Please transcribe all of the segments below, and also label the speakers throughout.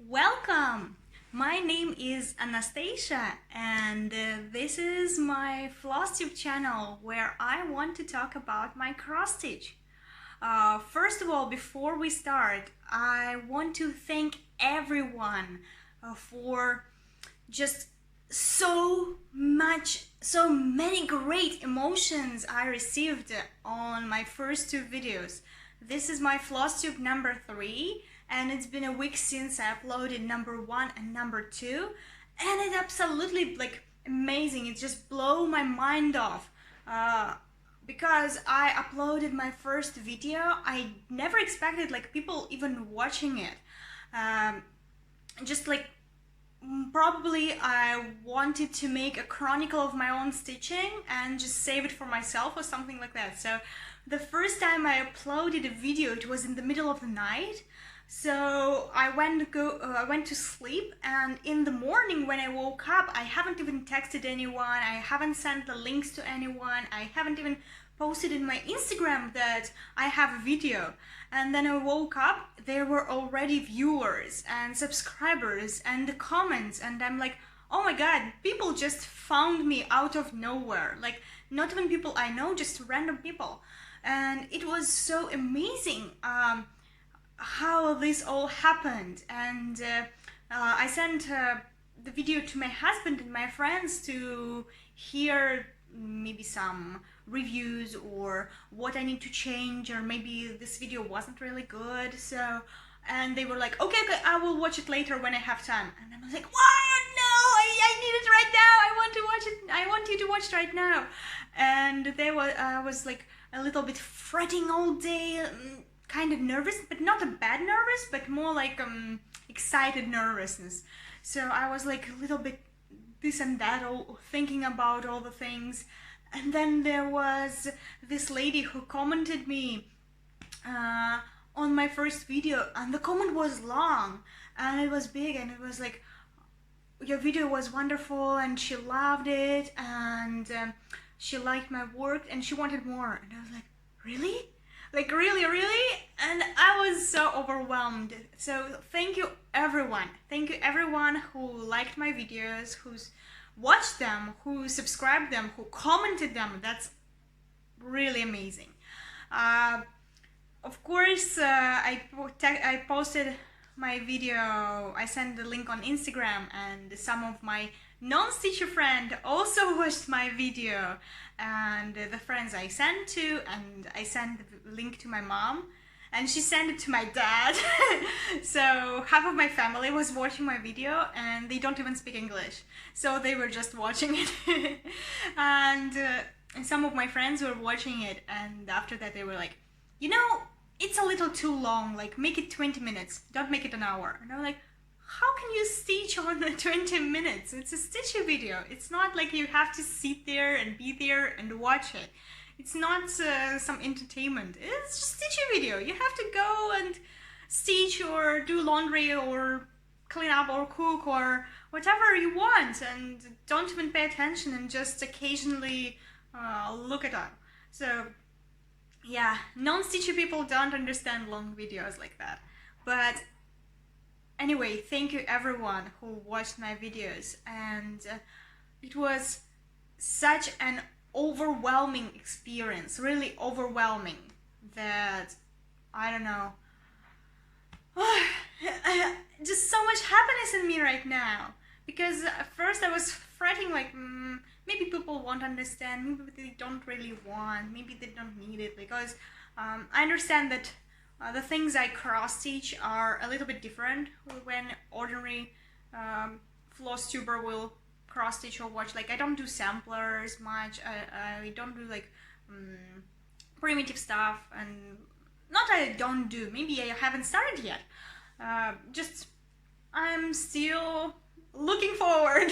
Speaker 1: Welcome! My name is Anastasia and this is my Flosstube channel where I want to talk about my cross stitch. First of all, before we start, I want to thank everyone for just so many great emotions I received on my first two videos. This is my Flosstube number 3 and it's been a week since I uploaded number 1 and number 2 and it's absolutely amazing. It just blew my mind off. Because I uploaded my first video, I never expected people even watching it. Probably I wanted to make a chronicle of my own stitching and just save it for myself or something like that. So the first time I uploaded a video, it was in the middle of the night. So I went to sleep, and in the morning when I woke up, I haven't even texted anyone, I haven't sent the links to anyone, I haven't even posted in my Instagram that I have a video. And then I woke up, there were already viewers and subscribers and the comments, and I'm like, oh my god, people just found me out of nowhere. Not even people I know, just random people. And it was so amazing how this all happened. And I sent the video to my husband and my friends to hear maybe some reviews or what I need to change, or maybe this video wasn't really good. And they were like, okay, I will watch it later when I have time. And I was like, wow, no, I need it right now. I want to watch it. I want you to watch it right now. And I was like a little bit fretting all day, kind of nervous, but not a bad nervous, but more like excited nervousness. So I was like a little bit this and that, thinking about all the things. And then there was this lady who commented me on my first video, and the comment was long and it was big, and it was like, your video was wonderful and she loved it, and she liked my work and she wanted more. And I was like, really? Really? And I was so overwhelmed. So thank you everyone. Thank you everyone who liked my videos, who's watched them, who subscribed them, who commented them. That's really amazing. Of course, I posted my video, I sent the link on Instagram, and some of my non-stitcher friends also watched my video, and the friends I sent to, and I sent the link to my mom, and she sent it to my dad. So half of my family was watching my video, and they don't even speak English, so they were just watching it. And some of my friends were watching it, and after that they were like, you know, it's a little too long, make it 20 minutes, don't make it an hour. And I'm like, how can you stitch on 20 minutes? It's a stitchy video. It's not like you have to sit there and be there and watch it. It's not some entertainment. It's just a stitchy video. You have to go and stitch or do laundry or clean up or cook or whatever you want, and don't even pay attention and just occasionally look it up. So yeah, non-stitchy people don't understand long videos like that. But anyway, thank you everyone who watched my videos, and it was such an overwhelming experience, really overwhelming, that I don't know, just so much happiness in me right now. Because at first I was fretting maybe people won't understand, maybe they don't really want, maybe they don't need it, because I understand that the things I cross stitch are a little bit different when ordinary Flosstuber will cross stitch or watch. I don't do samplers much, I don't do primitive stuff, and not that I don't do, maybe I haven't started yet, just I'm still looking forward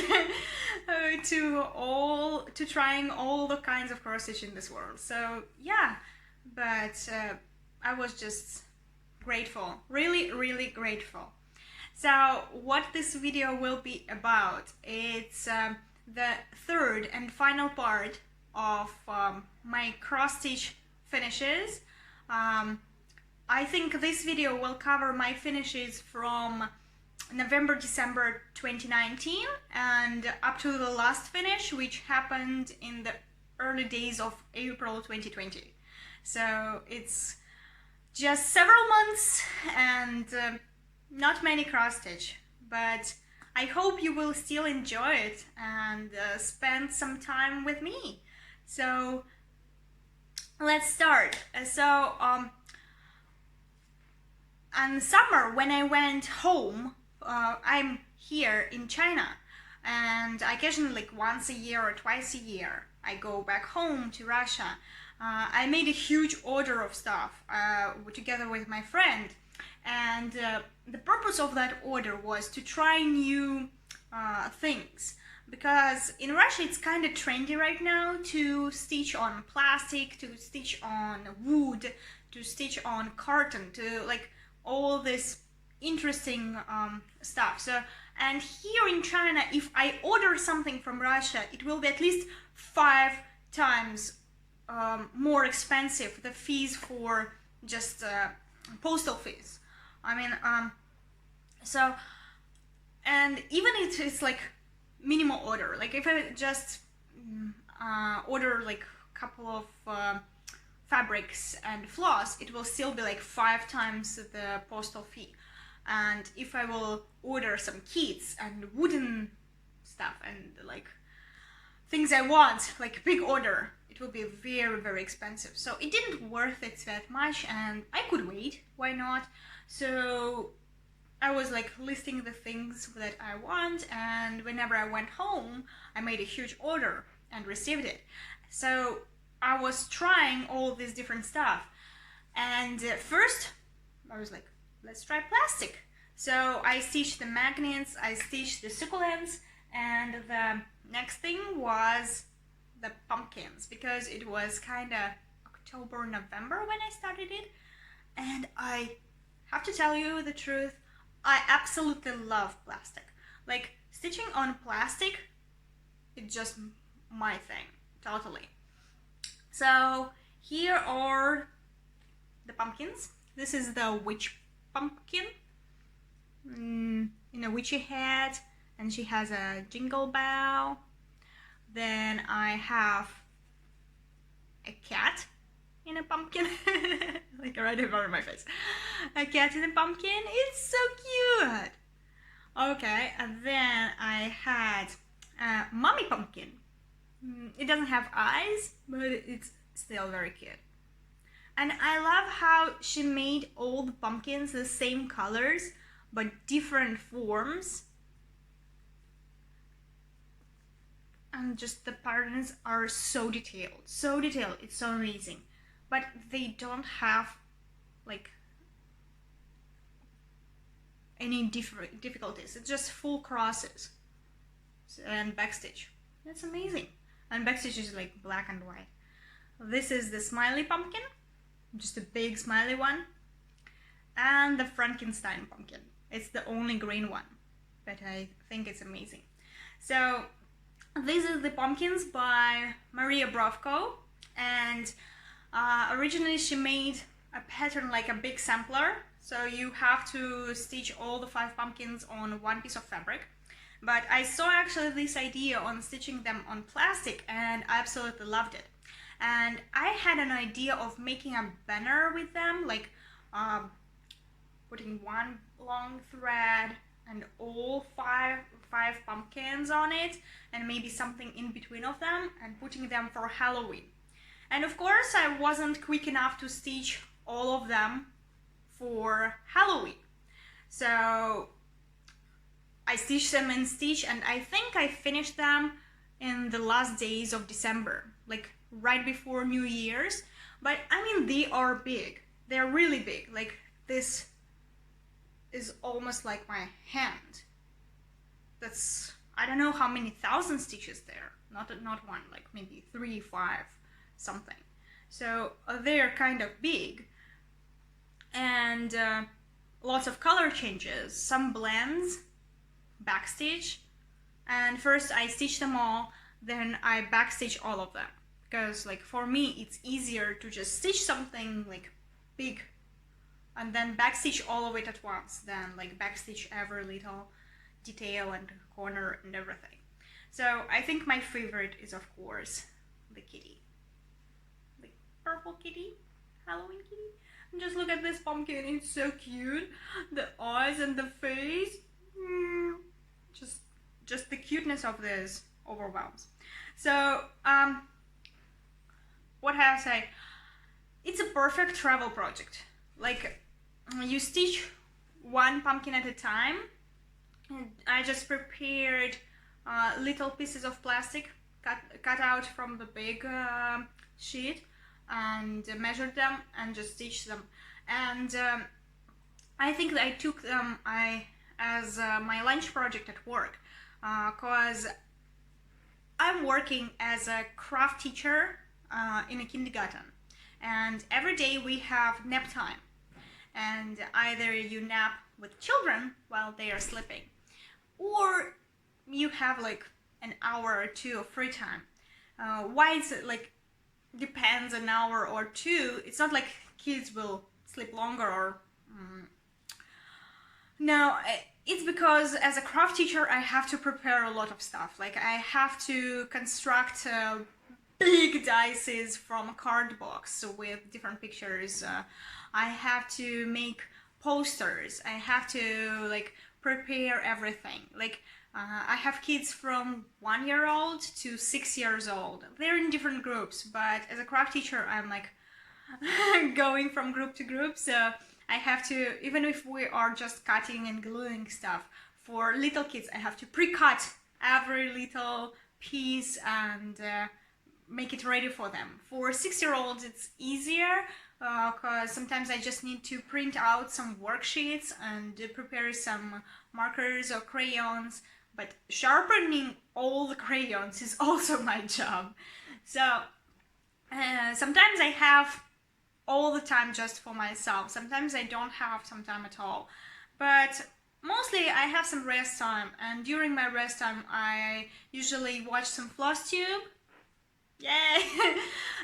Speaker 1: to trying all the kinds of cross stitch in this world. So yeah, but I was just grateful, really grateful. So what this video will be about, it's the third and final part of my cross stitch finishes. I think this video will cover my finishes from November, December 2019, and up to the last finish, which happened in the early days of April 2020. So it's just several months and not many cross stitch, but I hope you will still enjoy it and spend some time with me. So let's start. In summer, when I went home, I'm here in China, and occasionally, like once a year or twice a year, I go back home to Russia. I made a huge order of stuff together with my friend, and the purpose of that order was to try new things, because in Russia it's kind of trendy right now to stitch on plastic, to stitch on wood, to stitch on carton, to like all this interesting stuff. So, and here in China, if I order something from Russia, it will be at least 5 times more expensive, the fees for just postal fees. I mean, so, and even if it's like minimal order, like if I just order like a couple of fabrics and floss, it will still be like 5 times the postal fee. And if I will order some kits and wooden stuff and like things I want, like big order, it will be very, very expensive. So it didn't worth it that much, and I could wait, why not? So I was like listing the things that I want, and whenever I went home, I made a huge order and received it. So I was trying all this different stuff, and first I was like, let's try plastic. So I stitched the magnets, I stitched the succulents, and the next thing was the pumpkins, because it was kind of October, November when I started it. And I have to tell you the truth, I absolutely love plastic. Like stitching on plastic, it's just my thing, totally. So here are the pumpkins. This is the witch pumpkin in a witchy hat, and she has a jingle bell. Then I have a cat in a pumpkin, like right in front of my face. A cat in a pumpkin, it's so cute. Okay, and then I had a mommy pumpkin. It doesn't have eyes, but it's still very cute. And I love how she made all the pumpkins the same colors, but different forms. And just the patterns are so detailed, it's so amazing. But they don't have like any difficulties. It's just full crosses and backstitch. That's amazing. And backstitch is like black and white. This is the smiley pumpkin, just a big smiley one, and the Frankenstein pumpkin. It's the only green one, but I think it's amazing. So these are the pumpkins by Maria Brovko, and originally she made a pattern like a big sampler, so you have to stitch all the 5 pumpkins on one piece of fabric. But I saw actually this idea on stitching them on plastic, and I absolutely loved it. And I had an idea of making a banner with them, like putting one long thread and all five pumpkins on it, and maybe something in between of them, and putting them for Halloween. And of course I wasn't quick enough to stitch all of them for Halloween, so I stitched them in stitch, and I think I finished them in the last days of December, like right before New Year's. But I mean, they are big, they're really big. Like this is almost like my hand. That's, I don't know how many thousand stitches there, not one, like maybe 3, 5, something. So they're kind of big, and lots of color changes, some blends, backstitch. And first I stitch them all, then I backstitch all of them, because like for me it's easier to just stitch something like big and then backstitch all of it at once, then like backstitch every little detail and corner and everything. So I think my favorite is of course the kitty, the purple kitty, Halloween kitty. And just look at this pumpkin, it's so cute. The eyes and the face, just the cuteness of this overwhelms. So what have I say? It's a perfect travel project. Like you stitch one pumpkin at a time. I just prepared little pieces of plastic cut out from the big sheet and measured them and just stitched them. And I think that I took them as my lunch project at work, because I'm working as a craft teacher in a kindergarten, and every day we have nap time, and either you nap with children while they are sleeping, or you have like an hour or two of free time. Why it's like depends an hour or two. It's not like kids will sleep longer or no, it's because as a craft teacher I have to prepare a lot of stuff. Like I have to construct big dices from a card box with different pictures. I have to make posters. I have to like prepare everything. Like I have kids from 1 year old to 6 years old. They're in different groups, but as a craft teacher I'm like going from group to group, so I have to, even if we are just cutting and gluing stuff, for little kids I have to pre-cut every little piece and make it ready for them. For 6-year-olds it's easier because sometimes I just need to print out some worksheets and prepare some markers or crayons, but sharpening all the crayons is also my job. So sometimes I have all the time just for myself. Sometimes I don't have some time at all. But mostly I have some rest time, and during my rest time I usually watch some Flosstube. Yay!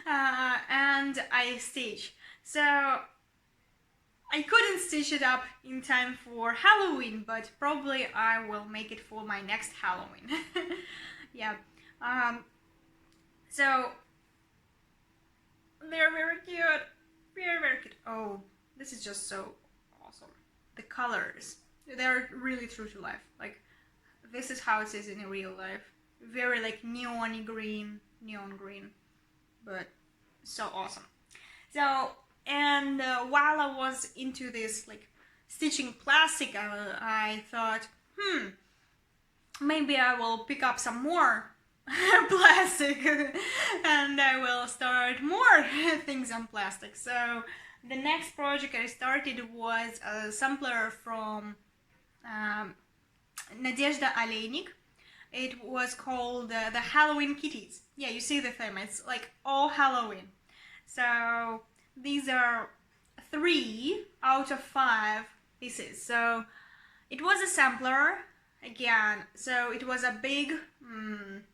Speaker 1: And I stitch. So I couldn't stitch it up in time for Halloween, but probably I will make it for my next Halloween. Yeah. So they're very cute. Very, very cute. Oh, this is just so awesome. The colors, they're really true to life. Like, this is how it is in real life. Very like neon green, but so awesome. So, and while I was into this like stitching plastic, I thought, maybe I will pick up some more plastic and I will start more things on plastic. So the next project I started was a sampler from Nadezhda Oleynik. It was called the Halloween Kitties. Yeah, you see the theme, it's like all Halloween. So these are 3 out of 5 pieces. So it was a sampler again, so it was a big,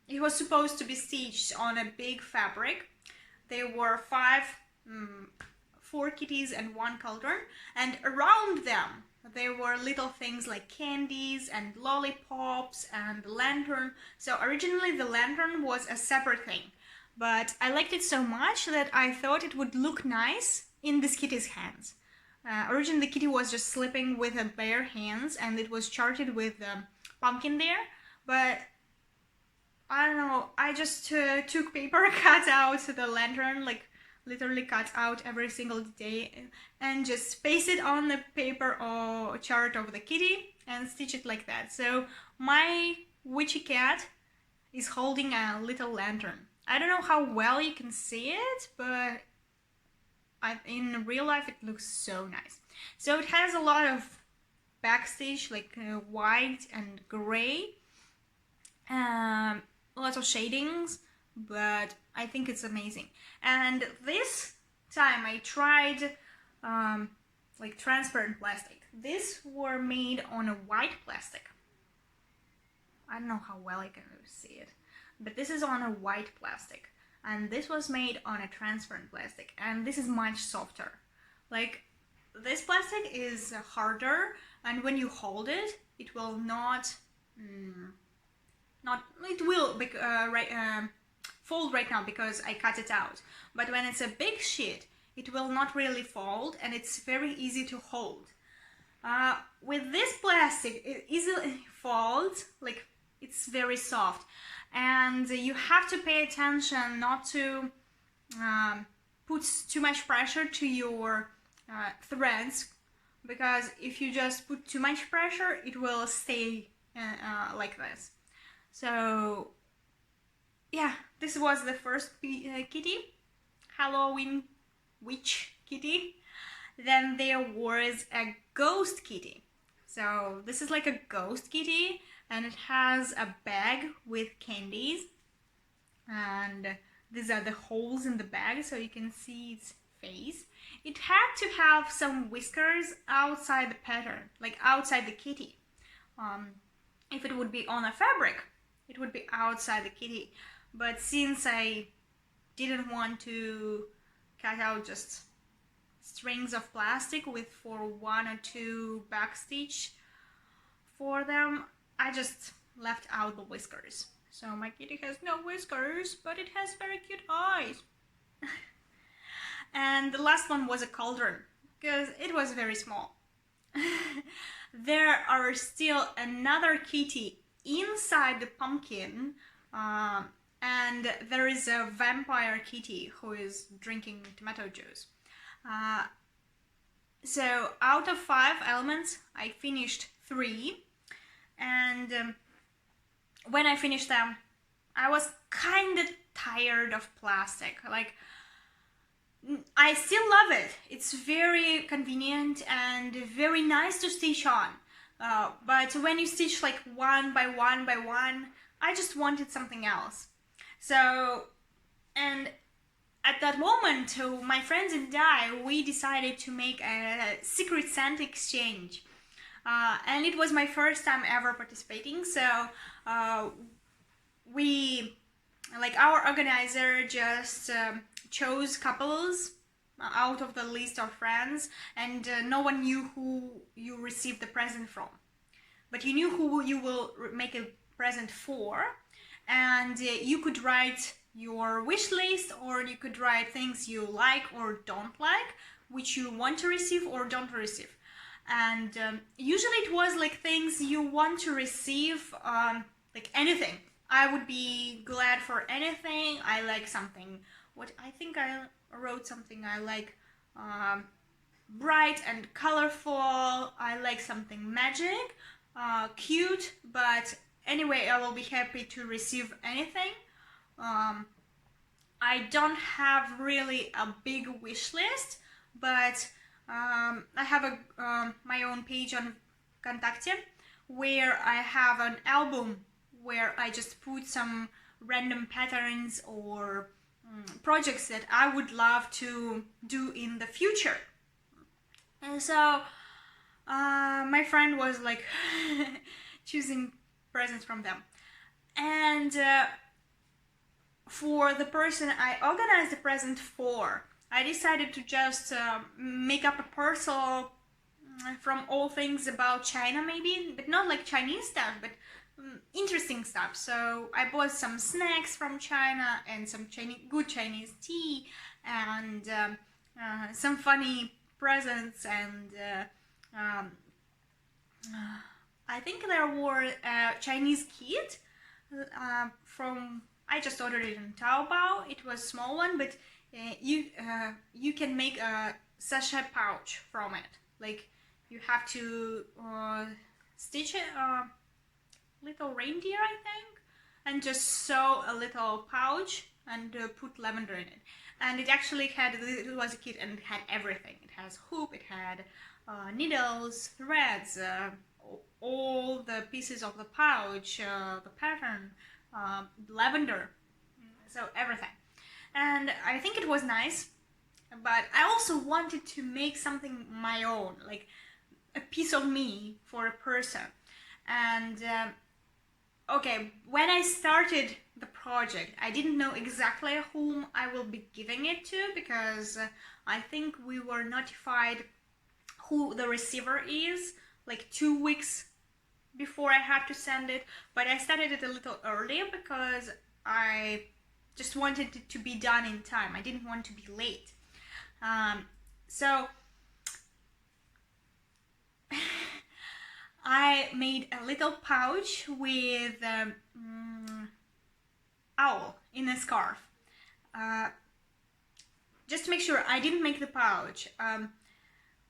Speaker 1: it was supposed to be stitched on a big fabric. There were 4 kitties and 1 cauldron, and around them there were little things like candies and lollipops and lantern. So originally the lantern was a separate thing, but I liked it so much that I thought it would look nice in this kitty's hands. Originally the kitty was just sleeping with her bare hands and it was charted with the pumpkin there, but I don't know, I just took paper, cut out the lantern, like literally cut out every single day and just paste it on the paper or chart of the kitty and stitch it like that. So my witchy cat is holding a little lantern. I don't know how well you can see it, but in real life it looks so nice. So it has a lot of backstitch, like white and gray, lots of shadings, but I think it's amazing. And this time I tried like transparent plastic. These were made on a white plastic. I don't know how well you can see it, but this is on a white plastic, and this was made on a transparent plastic, and this is much softer. Like, this plastic is harder, and when you hold it, it will it will fold right now because I cut it out. But when it's a big sheet, it will not really fold, and it's very easy to hold. With this plastic, it easily folds, like it's very soft, and you have to pay attention not to put too much pressure to your threads, because if you just put too much pressure, it will stay like this. So yeah, this was the first kitty, Halloween witch kitty. Then there was a ghost kitty. So this is like a ghost kitty, and it has a bag with candies, and these are the holes in the bag so you can see its face. It had to have some whiskers outside the pattern, like outside the kitty. If it would be on a fabric, it would be outside the kitty. But since I didn't want to cut out just strings of plastic for 1 or 2 backstitch for them, I just left out the whiskers. So my kitty has no whiskers, but it has very cute eyes. And the last one was a cauldron, because it was very small. There are still another kitty inside the pumpkin, and there is a vampire kitty who is drinking tomato juice. So out of 5 elements, I finished 3, and when I finished them, I was kind of tired of plastic. Like, I still love it. It's very convenient and very nice to stitch on. But when you stitch like one by one by one, I just wanted something else. So, and at that moment, my friends and I, we decided to make a secret Santa exchange. And it was my first time ever participating, so our organizer just chose couples out of the list of friends, and no one knew who you received the present from. But you knew who you will make a present for, and you could write your wish list, or you could write things you like or don't like, which you want to receive or don't receive. And usually it was like things you want to receive, like anything. I would be glad for anything. I like something. I think I wrote something I like bright and colorful. I like something magic, cute, but anyway, I will be happy to receive anything. I don't have really a big wish list, but I have my own page on Contacte where I have an album where I just put some random patterns or projects that I would love to do in the future. And so my friend was like choosing presents from them. And for the person I organized the present for, I decided to just make up a parcel from all things about China, maybe, but not like Chinese stuff, but interesting stuff. So I bought some snacks from China and some good Chinese tea, and some funny presents, and I think there were a Chinese kit I just ordered it on Taobao. It was a small one, but you can make a sachet pouch from it. Like, you have to stitch it, little reindeer, I think, and just sew a little pouch and put lavender in it. And it actually it was a kit, and it had everything. It has hoop, it had needles, threads, all the pieces of the pouch, the pattern, lavender, so everything. And I think it was nice, but I also wanted to make something my own, like a piece of me for a person. And okay, when I started the project, I didn't know exactly whom I will be giving it to, because I think we were notified who the receiver is, like 2 weeks before I had to send it, but I started it a little earlier because I just wanted it to be done in time. I didn't want to be late. So I made a little pouch with owl in a scarf. Just to make sure, I didn't make the pouch.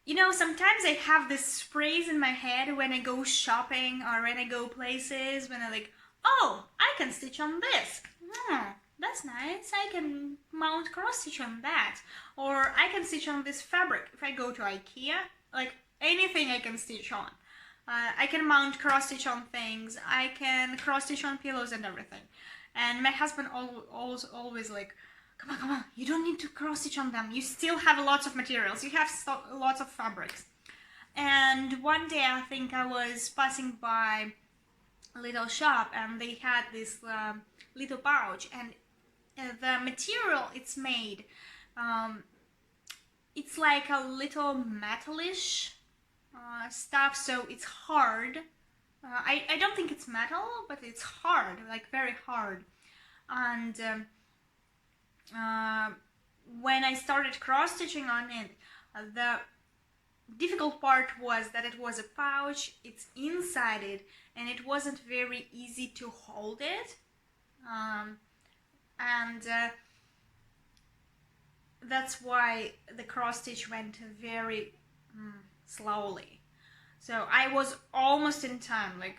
Speaker 1: You know, sometimes I have this phrase in my head when I go shopping or when I go places, when I like, oh, I can stitch on this. That's nice. I can mount cross stitch on that. Or I can stitch on this fabric. If I go to IKEA, like anything I can stitch on. I can mount cross stitch on things. I can cross stitch on pillows and everything. And my husband always like, come on, you don't need to cross stitch on them. You still have lots of materials. You have lots of fabrics. And one day I think I was passing by a little shop and they had this little pouch, and the material it's made, it's like a little metalish stuff, so it's hard. I don't think it's metal, but it's hard, like very hard. And when I started cross-stitching on it, the difficult part was that it was a pouch, it's inside it, and it wasn't very easy to hold it. That's why the cross-stitch went very slowly. So I was almost in time, like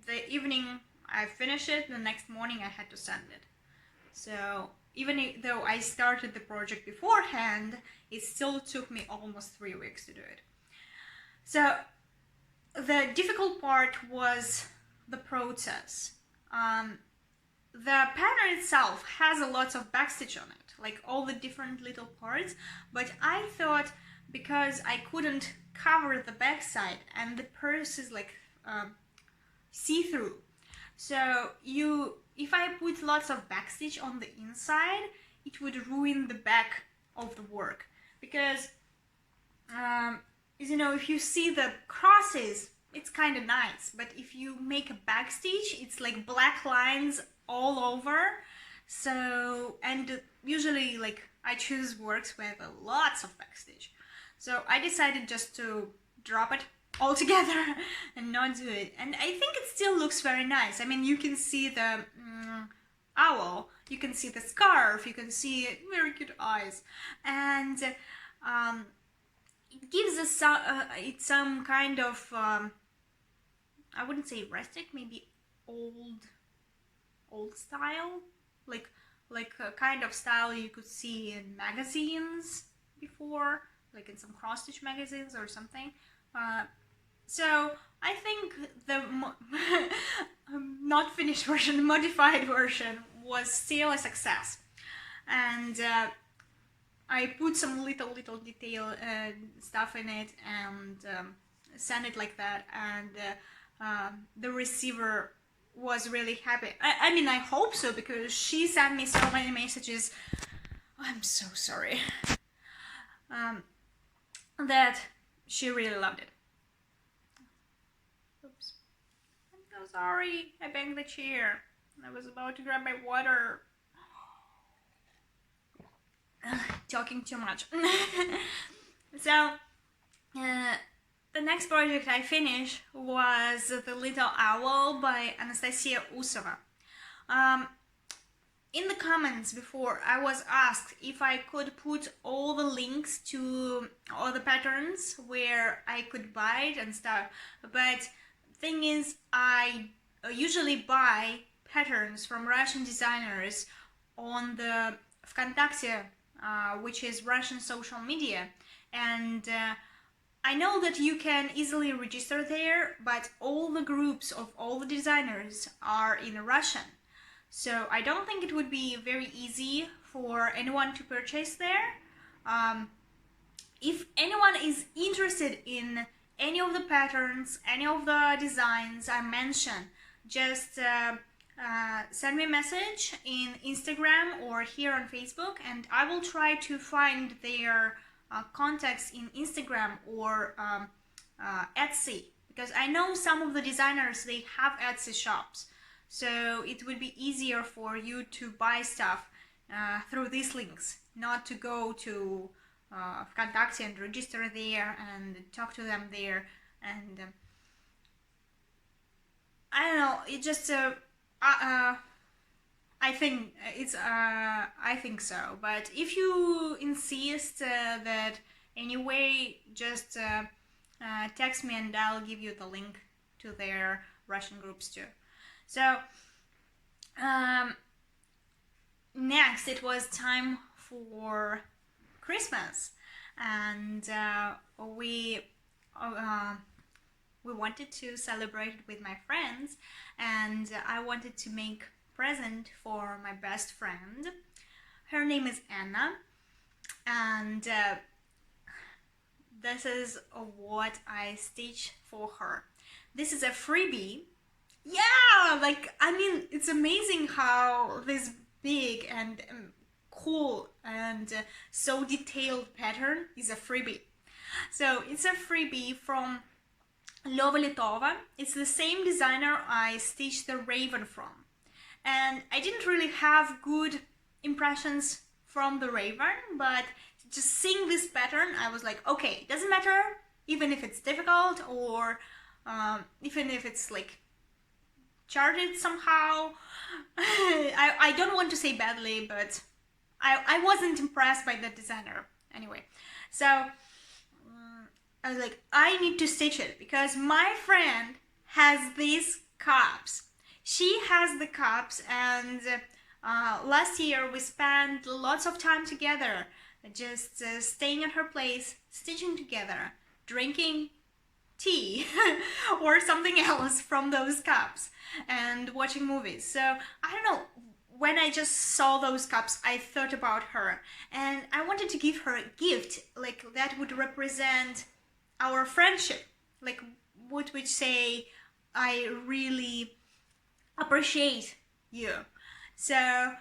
Speaker 1: the evening I finished it, the next morning I had to send it. So even though I started the project beforehand, it still took me almost 3 weeks to do it. So the difficult part was the process. The pattern itself has a lot of backstitch on it, like all the different little parts, but I thought because I couldn't cover the backside and the purse is like see-through, so if I put lots of backstitch on the inside, it would ruin the back of the work, because you know, if you see the crosses, it's kind of nice, but if you make a backstitch, it's like black lines all over. So, and usually like I choose works with lots of backstitch, so I decided just to drop it altogether and not do it. And I think it still looks very nice. I mean, you can see the owl, you can see the scarf, you can see very cute eyes, and it gives us it's some kind of I wouldn't say rustic, maybe old style, like a kind of style you could see in magazines before, like in some cross-stitch magazines or something. So I think the not finished version, the modified version, was still a success. And I put some little detail stuff in it and sent it like that, and the receiver was really happy. I mean, I hope so, because she sent me so many messages. I'm so sorry. That she really loved it. Oops. I'm so sorry. I banged the chair. I was about to grab my water. Talking too much. So, the next project I finished was The Little Owl by Anastasia Usova. In the comments before, I was asked if I could put all the links to all the patterns where I could buy it and stuff, but thing is, I usually buy patterns from Russian designers on the Vkontakte, which is Russian social media, and I know that you can easily register there, but all the groups of all the designers are in Russian. So I don't think it would be very easy for anyone to purchase there. If anyone is interested in any of the patterns, any of the designs I mentioned, just send me a message in Instagram or here on Facebook, and I will try to find their contacts in Instagram or Etsy, because I know some of the designers, they have Etsy shops, so it would be easier for you to buy stuff through these links, not to go to Vkontakte and register there and talk to them there. And I don't know, it just I think it's I think so. But if you insist that anyway, just text me and I'll give you the link to their Russian groups too. So next it was time for Christmas, and we wanted to celebrate it with my friends, and I wanted to make present for my best friend. Her name is Anna, and this is what I stitched for her. This is a freebie. Yeah, like, I mean, it's amazing how this big and cool and so detailed pattern is a freebie. So it's a freebie from Lovelitova. It's the same designer I stitched the raven from. And I didn't really have good impressions from the raven, but just seeing this pattern, I was like, okay, it doesn't matter, even if it's difficult, or even if it's like charted somehow. I don't want to say badly, but I wasn't impressed by the designer anyway. So I was like, I need to stitch it, because my friend has these cups. She has the cups, and last year we spent lots of time together, just staying at her place, stitching together, drinking tea or something else from those cups, and watching movies. So I don't know, when I just saw those cups, I thought about her, and I wanted to give her a gift, like that would represent our friendship, like what would say, I really appreciate you. So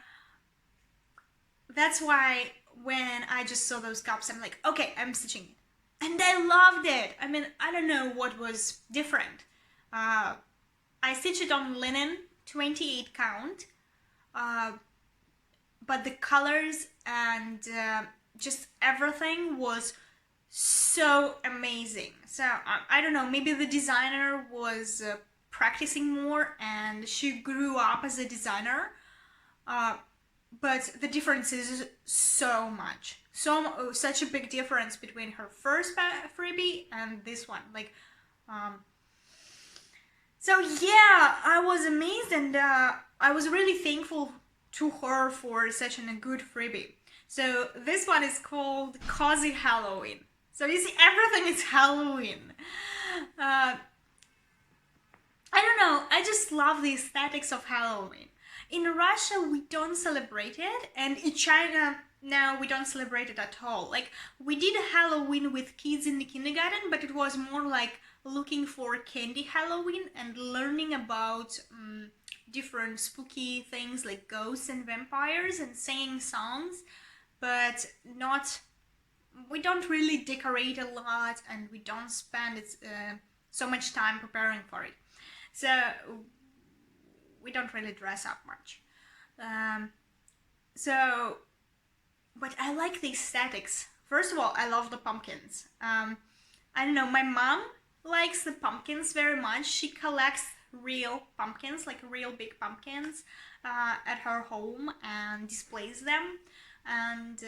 Speaker 1: that's why when I just saw those cups, I'm like, okay, I'm stitching it. And I loved it. I mean, I don't know what was different. I stitched it on linen, 28 count, but the colors and just everything was so amazing. So I don't know, maybe the designer was practicing more and she grew up as a designer, but the difference is so much, such a big difference between her first freebie and this one. Like, so yeah, I was amazed, and I was really thankful to her for such a good freebie. So this one is called Cozy Halloween. So you see, everything is Halloween. I don't know, I just love the aesthetics of Halloween. In Russia, we don't celebrate it, and in China, now we don't celebrate it at all. Like, we did a Halloween with kids in the kindergarten, but it was more like looking for candy Halloween and learning about different spooky things like ghosts and vampires and singing songs, but we don't really decorate a lot, and we don't spend so much time preparing for it. So we don't really dress up much. But I like the aesthetics. First of all, I love the pumpkins. I don't know, my mom likes the pumpkins very much. She collects real pumpkins, like real big pumpkins, at her home and displays them. And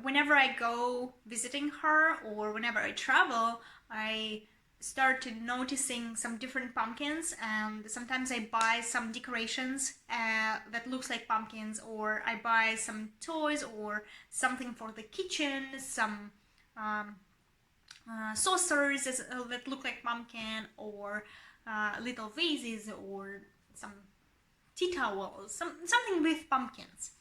Speaker 1: whenever I go visiting her or whenever I travel, I started noticing some different pumpkins, and sometimes I buy some decorations that looks like pumpkins, or I buy some toys or something for the kitchen, some saucers that look like pumpkin, or little vases, or some tea towels, something with pumpkins.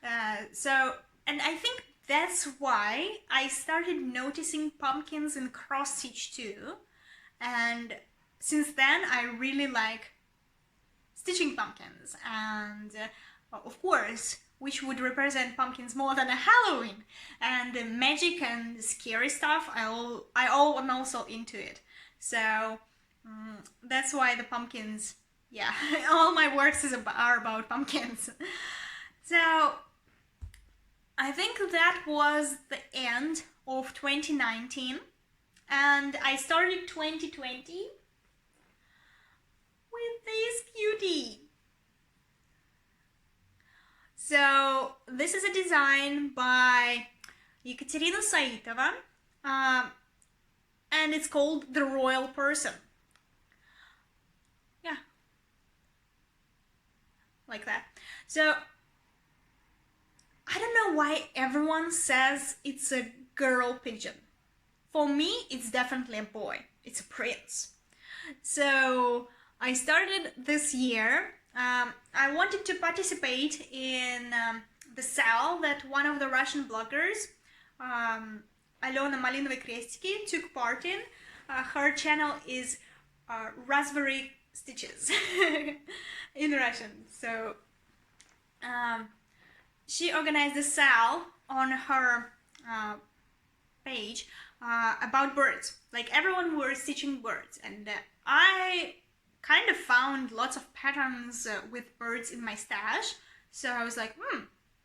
Speaker 1: And I think that's why I started noticing pumpkins in cross stitch too. And since then, I really like stitching pumpkins. And of course, which would represent pumpkins more than a Halloween. And the magic and scary stuff, I'm also into it. So that's why the pumpkins, yeah, all my works are about pumpkins. So I think that was the end of 2019, and I started 2020 with this cutie. So this is a design by Ekaterina Saitova, and it's called The Royal Person. Yeah, like that. So I don't know why everyone says it's a girl pigeon. For me, it's definitely a boy. It's a prince. So I started this year. I wanted to participate in the sale that one of the Russian bloggers, Alena Malinovy Krestiki, took part in. Her channel is Raspberry Stitches in Russian. So she organized a sale on her page about birds. Like, everyone were stitching birds, and I kind of found lots of patterns with birds in my stash. So I was like,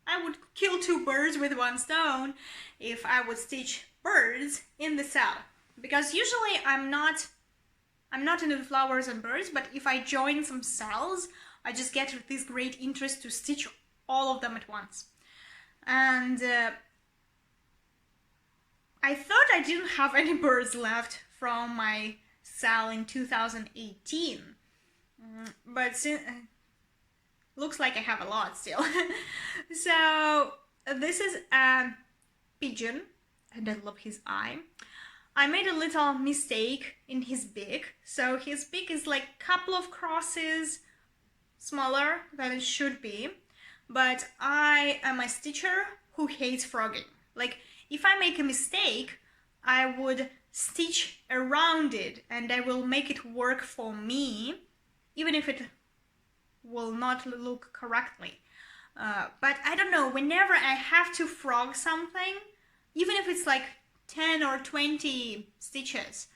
Speaker 1: I would kill 2 birds with 1 stone if I would stitch birds in the sale. Because usually I'm not into flowers and birds, but if I join some sales, I just get this great interest to stitch all of them at once. And I thought I didn't have any birds left from my sale in 2018, but looks like I have a lot still. So this is a pigeon, and I love his eye. I made a little mistake in his beak, so his beak is like a couple of crosses smaller than it should be. But I am a stitcher who hates frogging. Like, if I make a mistake, I would stitch around it and I will make it work for me, even if it will not look correctly. But I don't know, whenever I have to frog something, even if it's like 10 or 20 stitches,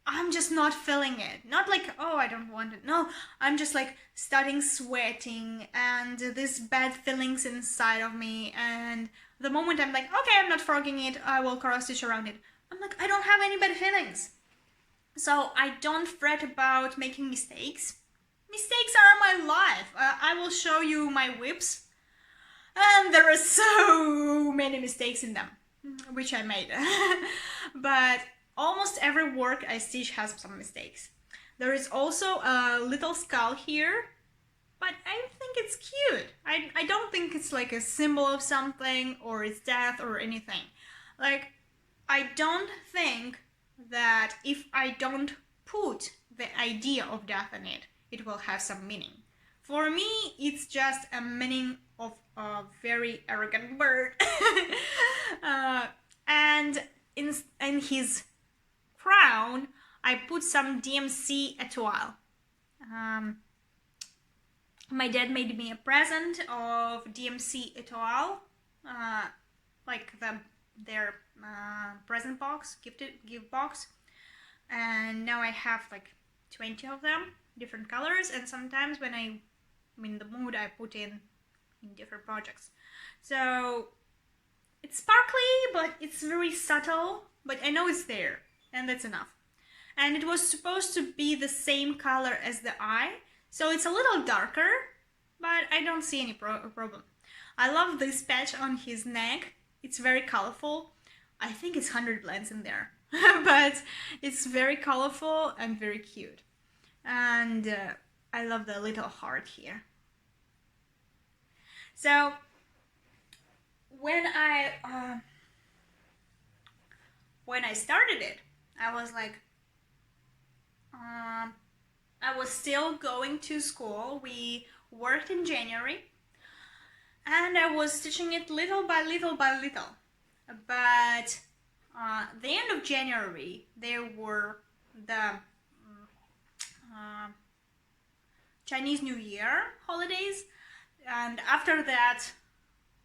Speaker 1: I'm just not feeling it. Not like, oh, I don't want it. No, I'm just like starting sweating and these bad feelings inside of me. And the moment I'm like, okay, I'm not frogging it, I will cross stitch around it, I'm like, I don't have any bad feelings. So I don't fret about making mistakes. Mistakes are my life. I will show you my whips. And there are so many mistakes in them, which I made. But almost every work I stitch has some mistakes. There is also a little skull here, but I think it's cute. I don't think it's like a symbol of something or it's death or anything. Like, I don't think that if I don't put the idea of death in it, it will have some meaning. For me, it's just a meaning of a very arrogant bird. And in his crown, I put some DMC étoile. My dad made me a present of DMC étoile, like their present box, gift box, and now I have like 20 of them, different colors, and sometimes when I'm in the mood, I put in different projects. So it's sparkly, but it's very subtle, but I know it's there, and that's enough. And it was supposed to be the same color as the eye, so it's a little darker, but I don't see any problem. I love this patch on his neck. It's very colorful. I think it's 100 blends in there, but it's very colorful and very cute. And I love the little heart here. So when I started it, I was like, I was still going to school. We worked in January, and I was stitching it little by little by little. But the end of January, there were the Chinese New Year holidays, and after that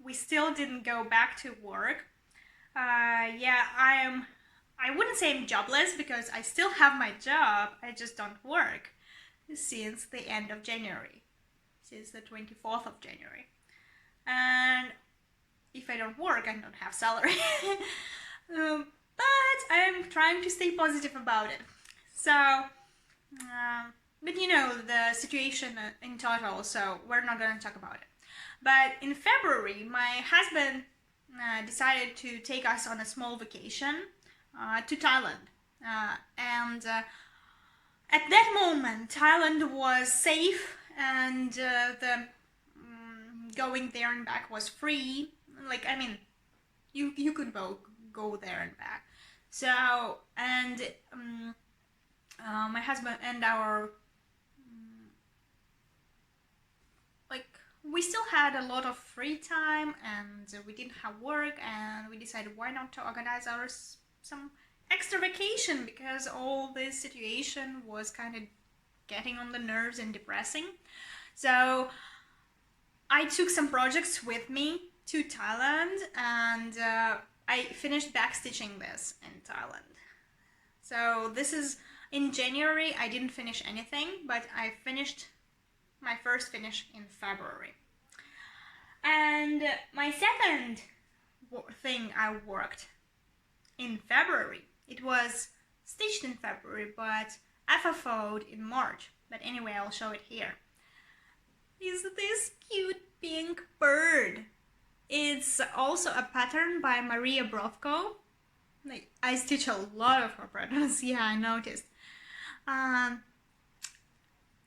Speaker 1: we still didn't go back to work. Yeah, I wouldn't say I'm jobless because I still have my job, I just don't work since the end of January, since the 24th of January. And if I don't work, I don't have salary. But I'm trying to stay positive about it. So, but you know, the situation in total, so we're not going to talk about it. But in February, my husband decided to take us on a small vacation to Thailand. And at that moment, Thailand was safe, and the going there and back was free. Like, I mean, you could both go there and back. So, and my husband and our like, we still had a lot of free time, and we didn't have work, and we decided why not to organize some extra vacation, because all this situation was kind of getting on the nerves and depressing. So I took some projects with me to Thailand, and I finished backstitching this in Thailand. So this is in January. I didn't finish anything, but I finished my first finish in February. And my second thing I worked in February, it was stitched in February, but FFO'd in March. But anyway, I'll show it here. Is this cute pink bird? It's also a pattern by Maria Brovko. Like, I stitch a lot of her patterns. Yeah, I noticed. And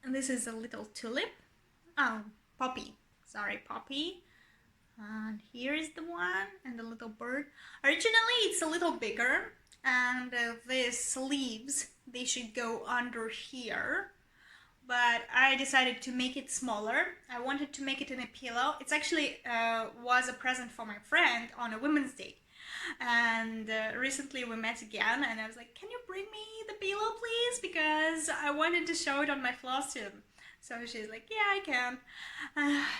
Speaker 1: this is a little tulip. Oh, poppy. Sorry, poppy. And here is the one, and the little bird. Originally, it's a little bigger, and these leaves, they should go under here. But I decided to make it smaller. I wanted to make it in a pillow. It's actually was a present for my friend on a Women's Day. And recently we met again, and I was like, can you bring me the pillow, please? Because I wanted to show it on my Flosstube. So she's like, yeah, I can.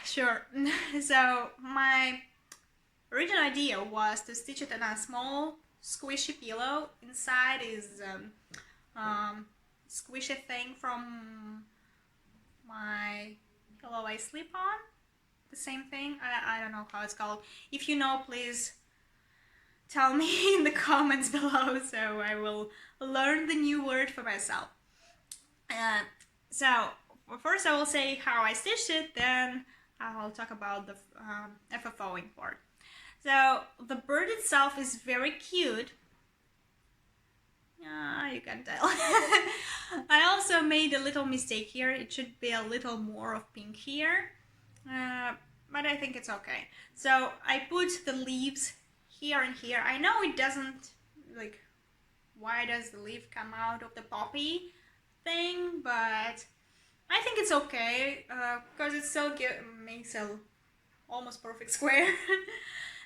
Speaker 1: Sure. So my original idea was to stitch it in a small squishy pillow. Inside is squishy thing from my pillow I sleep on. The same thing. I don't know how it's called. If you know, please tell me in the comments below, so I will learn the new word for myself. So first I will say how I stitched it, then I'll talk about the FFOing part. So the bird itself is very cute. You can tell. I also made a little mistake here. It should be a little more of pink here, but I think it's okay. So I put the leaves here and here. I know it doesn't, like, why does the leaf come out of the poppy thing, but I think it's okay, because it still makes a almost perfect square.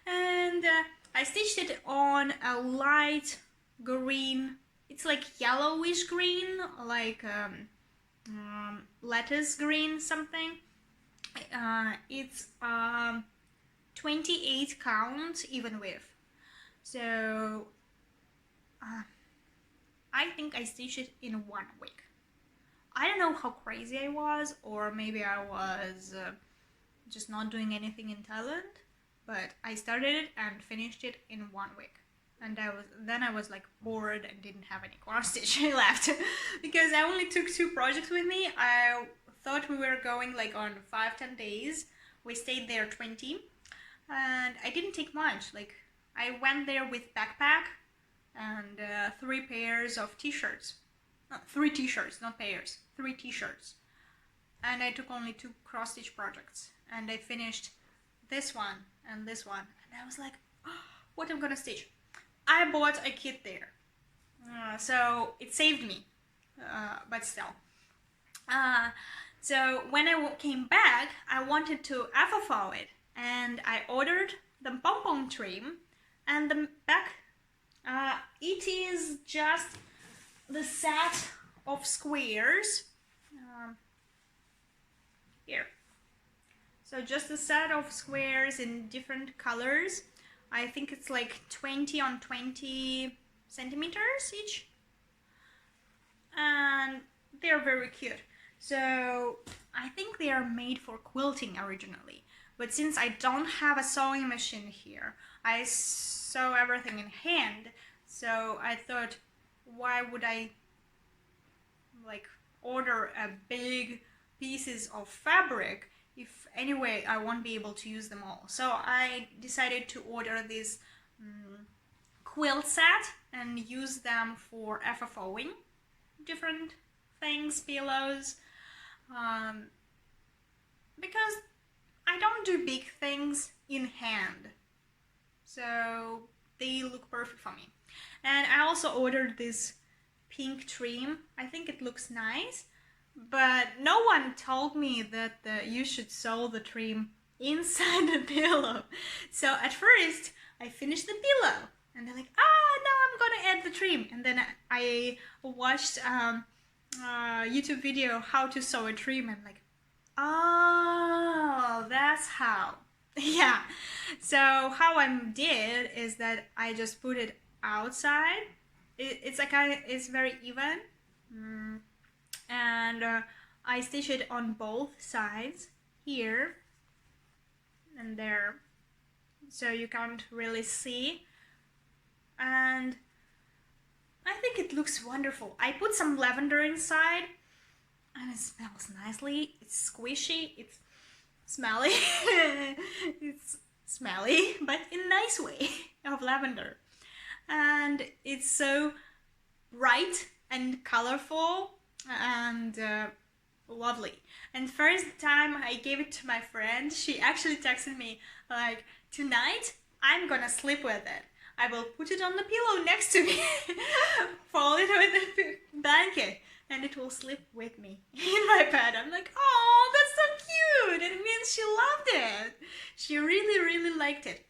Speaker 1: And I stitched it on a light green. It's like yellowish green, like lettuce green something. It's 28 count even width. So I think I stitched it in 1 week. I don't know how crazy I was, or maybe I was just not doing anything in Thailand, but I started it and finished it in 1 week. And I was like bored and didn't have any cross stitch left because I only took 2 projects with me. I thought we were going like on 5-10 days. We stayed there 20, and I didn't take much. Like, I went there with backpack and 3 pairs of t-shirts. 3 t-shirts, not pairs. 3 t-shirts. And I took only 2 cross stitch projects, and I finished this one and this one, and I was like, oh, what am I gonna stitch? I bought a kit there, so it saved me, but still. So when I came back, I wanted to FFO it, and I ordered the pom-pom trim, and the back, it is just the set of squares, here. So just a set of squares in different colors. I think it's like 20 on 20 centimeters each. And they're very cute. So I think they are made for quilting originally. But since I don't have a sewing machine here, I sew everything in hand. So I thought, why would I like order a big pieces of fabric if anyway I won't be able to use them all. So I decided to order this quilt set and use them for FFOing different things, pillows, because I don't do big things in hand, so they look perfect for me. And I also ordered this pink trim. I think it looks nice, but no one told me that you should sew the trim inside the pillow. So at first I finished the pillow and they're like, ah, now I'm gonna add the trim. And then I watched a YouTube video how to sew a trim and like, oh, that's how. Yeah. So how I did is that I just put it outside. It's very even, and I stitch it on both sides here and there, so you can't really see. And I think it looks wonderful. I put some lavender inside, and it smells nicely. It's squishy. It's smelly. It's smelly, but in a nice way of lavender. And it's so bright and colorful and lovely. And first time I gave it to my friend, she actually texted me like, tonight I'm gonna sleep with it. I will put it on the pillow next to me, fold it with the blanket, and it will sleep with me in my bed. I'm like, oh, that's so cute. It means she loved it. She really liked it.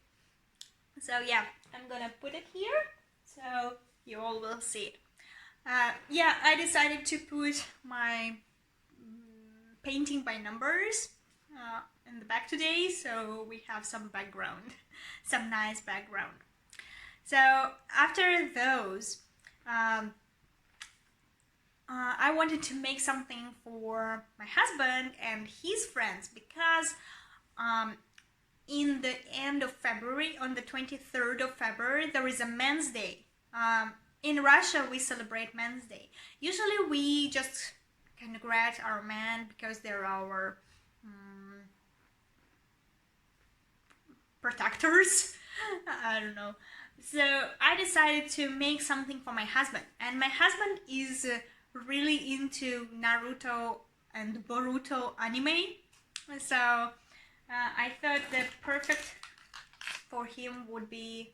Speaker 1: So yeah, I'm gonna put it here so you all will see it. Yeah, I decided to put my painting by numbers in the back today, so we have some background, some nice background. So after those, I wanted to make something for my husband and his friends, because in the end of February, on the 23rd of February, there is a Men's Day. In Russia, we celebrate Men's Day. Usually we just congratulate our men because they're our protectors. I don't know. So I decided to make something for my husband. And my husband is really into Naruto and Boruto anime. So I thought the perfect for him would be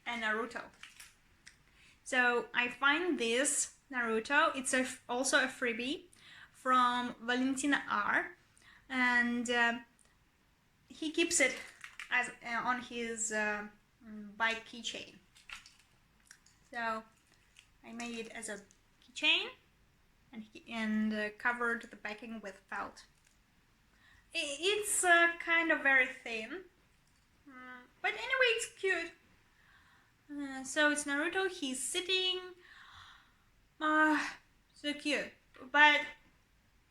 Speaker 1: a Naruto. So I find this Naruto. It's also a freebie from Valentina R. And he keeps it as on his bike keychain. So I made it as a keychain and covered the backing with felt. It's kind of very thin, but anyway, it's cute. So it's Naruto, he's sitting, so cute, but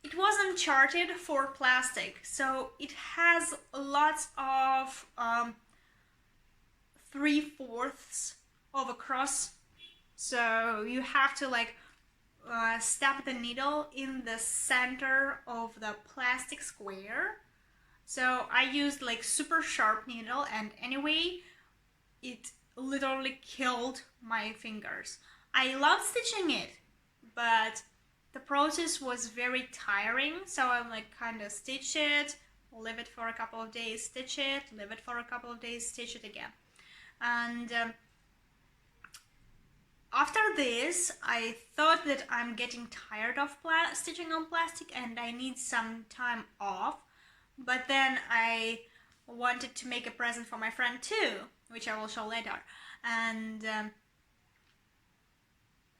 Speaker 1: it wasn't charted for plastic, so it has lots of 3/4 of a cross, so you have to like stab the needle in the center of the plastic square. So I used like super sharp needle, and anyway it literally killed my fingers. I love stitching it, but the process was very tiring, so I'm like kind of stitch it, leave it for a couple of days, stitch it, leave it for a couple of days, stitch it again. And after this, I thought that I'm getting tired of stitching on plastic and I need some time off. But then I wanted to make a present for my friend too, which I will show later. And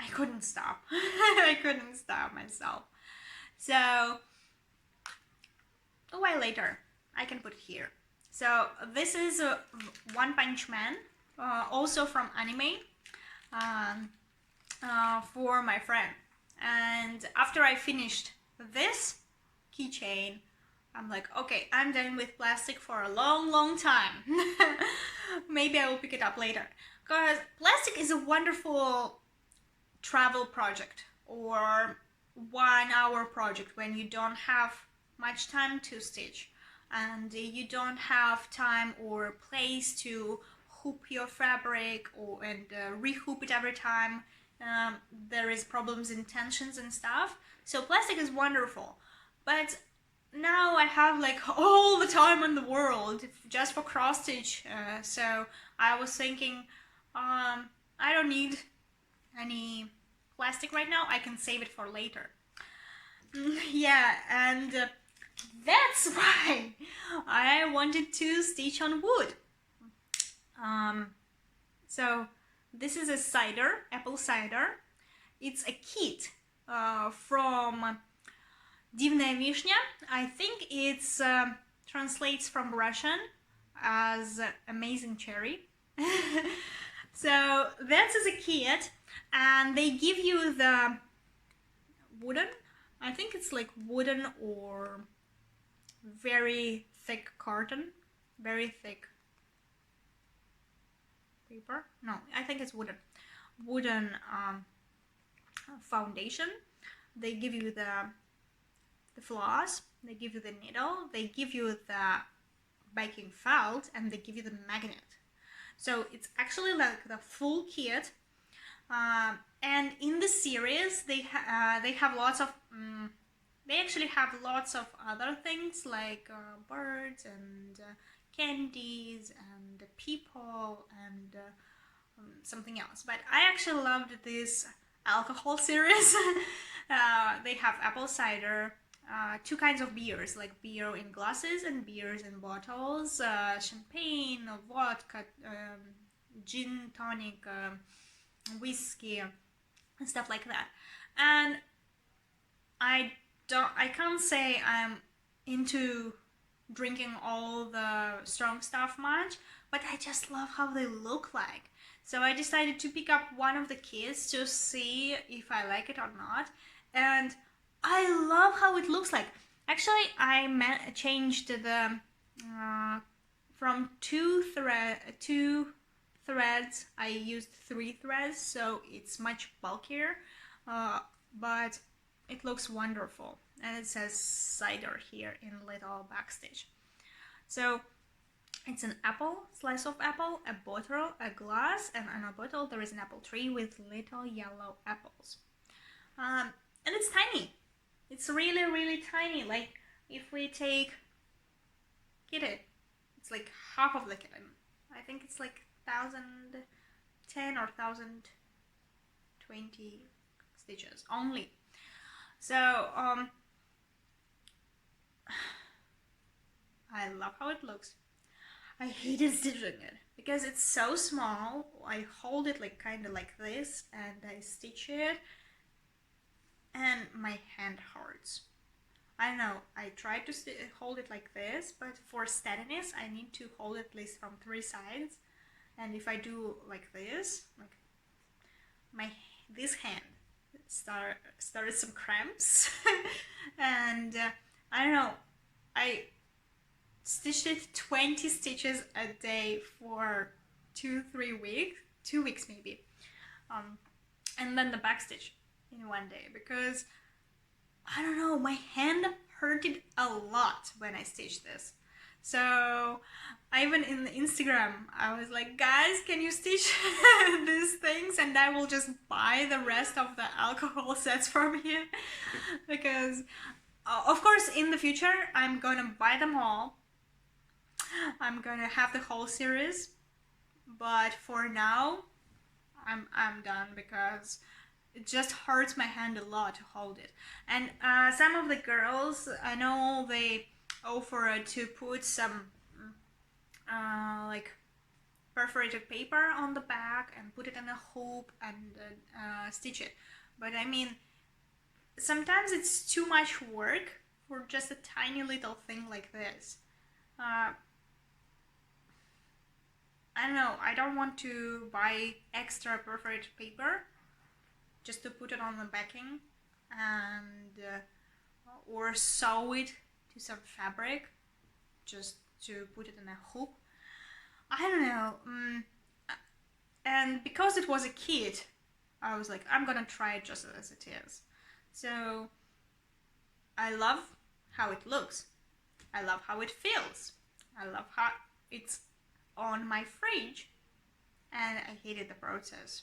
Speaker 1: I couldn't stop. I couldn't stop myself. So a while later, I can put it here. So this is One Punch Man, also from anime, for my friend. And after I finished this keychain, I'm like, okay, I'm done with plastic for a long time. Maybe I will pick it up later. Because plastic is a wonderful travel project or 1 hour project when you don't have much time to stitch and you don't have time or place to hoop your fabric and rehoop it every time there is problems in tensions and stuff. So plastic is wonderful, but now I have like all the time in the world just for cross stitch. So I was thinking, I don't need any plastic right now. I can save it for later. Yeah, and that's why I wanted to stitch on wood. So this is a cider, apple cider. It's a kit from Divная Вишня. I think it's translates from Russian as amazing cherry. So that's as a kit, and they give you the wooden, I think it's like wooden or very thick carton, very thick paper. No, I think it's wooden foundation. They give you the floss, they give you the needle, they give you the baking felt, and they give you the magnet. So it's actually like the full kit. And in the series, they have lots of they actually have lots of other things like birds and candies and people and something else. But I actually loved this alcohol series. They have apple cider, 2 kinds of beers, like beer in glasses and beers in bottles, champagne, vodka, gin tonic, whiskey, and stuff like that. And I can't say I'm into drinking all the strong stuff much, but I just love how they look like. So I decided to pick up one of the kits to see if I like it or not, and I love how it looks like. Actually, I changed the from 2 threads, I used 3 threads, so it's much bulkier, but it looks wonderful. And it says cider here in little backstitch. So it's an apple, slice of apple, a bottle, a glass, and on a bottle there is an apple tree with little yellow apples. And it's tiny. It's really tiny. Like if we take kitten, it's like half of the kitten. I think it's like 1010 or 1020 stitches only. So I love how it looks. I hated stitching it because it's so small. I hold it like kind of like this and I stitch it and my hand hurts. I don't know, I tried to hold it like this, but for steadiness I need to hold it at least from 3 sides. And if I do like this, like this hand started some cramps. And I don't know, I stitched it 20 stitches a day for 2-3 weeks, 2 weeks maybe, and then the back stitch in 1 day, because I don't know, my hand hurted a lot when I stitched this. So I even in the Instagram I was like, guys, can you stitch these things and I will just buy the rest of the alcohol sets from you. Because of course in the future I'm gonna buy them all. I'm gonna have the whole series, but for now I'm done because it just hurts my hand a lot to hold it. And some of the girls, I know they offer to put some like perforated paper on the back and put it in a hoop and stitch it. But I mean, sometimes it's too much work for just a tiny little thing like this. I don't know, I don't want to buy extra perforated paper just to put it on the backing and or sew it to some fabric just to put it in a hook. I don't know. And because it was a kit, I was like, I'm gonna try it just as it is. So I love how it looks. I love how it feels. I love how it's on my fridge. And I hated the process.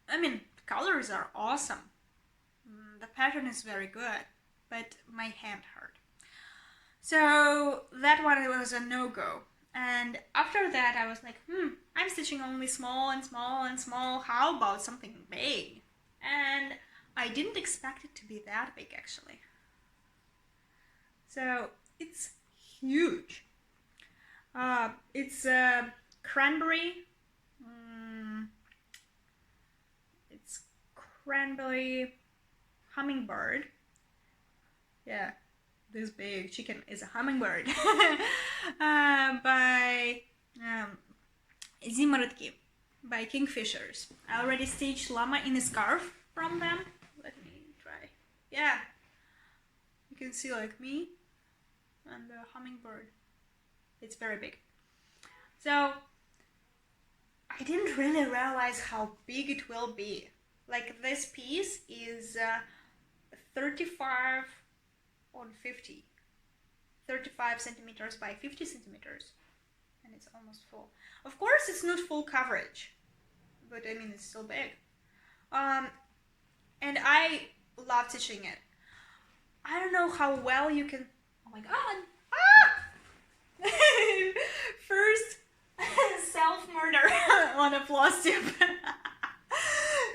Speaker 1: I mean, the colors are awesome. The pattern is very good, but my hand hurt. So that one was a no-go. And after that I was like, I'm stitching only small and small and small. How about something big? And I didn't expect it to be that big actually. So it's huge. It's a cranberry. It's cranberry hummingbird. Yeah, this big chicken is a hummingbird. By Zimrodki, by Kingfishers. I already stitched llama in a scarf from them. Let me try. Yeah, you can see like me and the hummingbird. It's very big. So I didn't really realize how big it will be. Like this piece is 35 on 50. 35 centimeters by 50 centimeters. And it's almost full. Of course it's not full coverage, but I mean it's still big. And I love stitching it. I don't know how well you can... Oh my god! Ah! First self-murder on a Flosstube.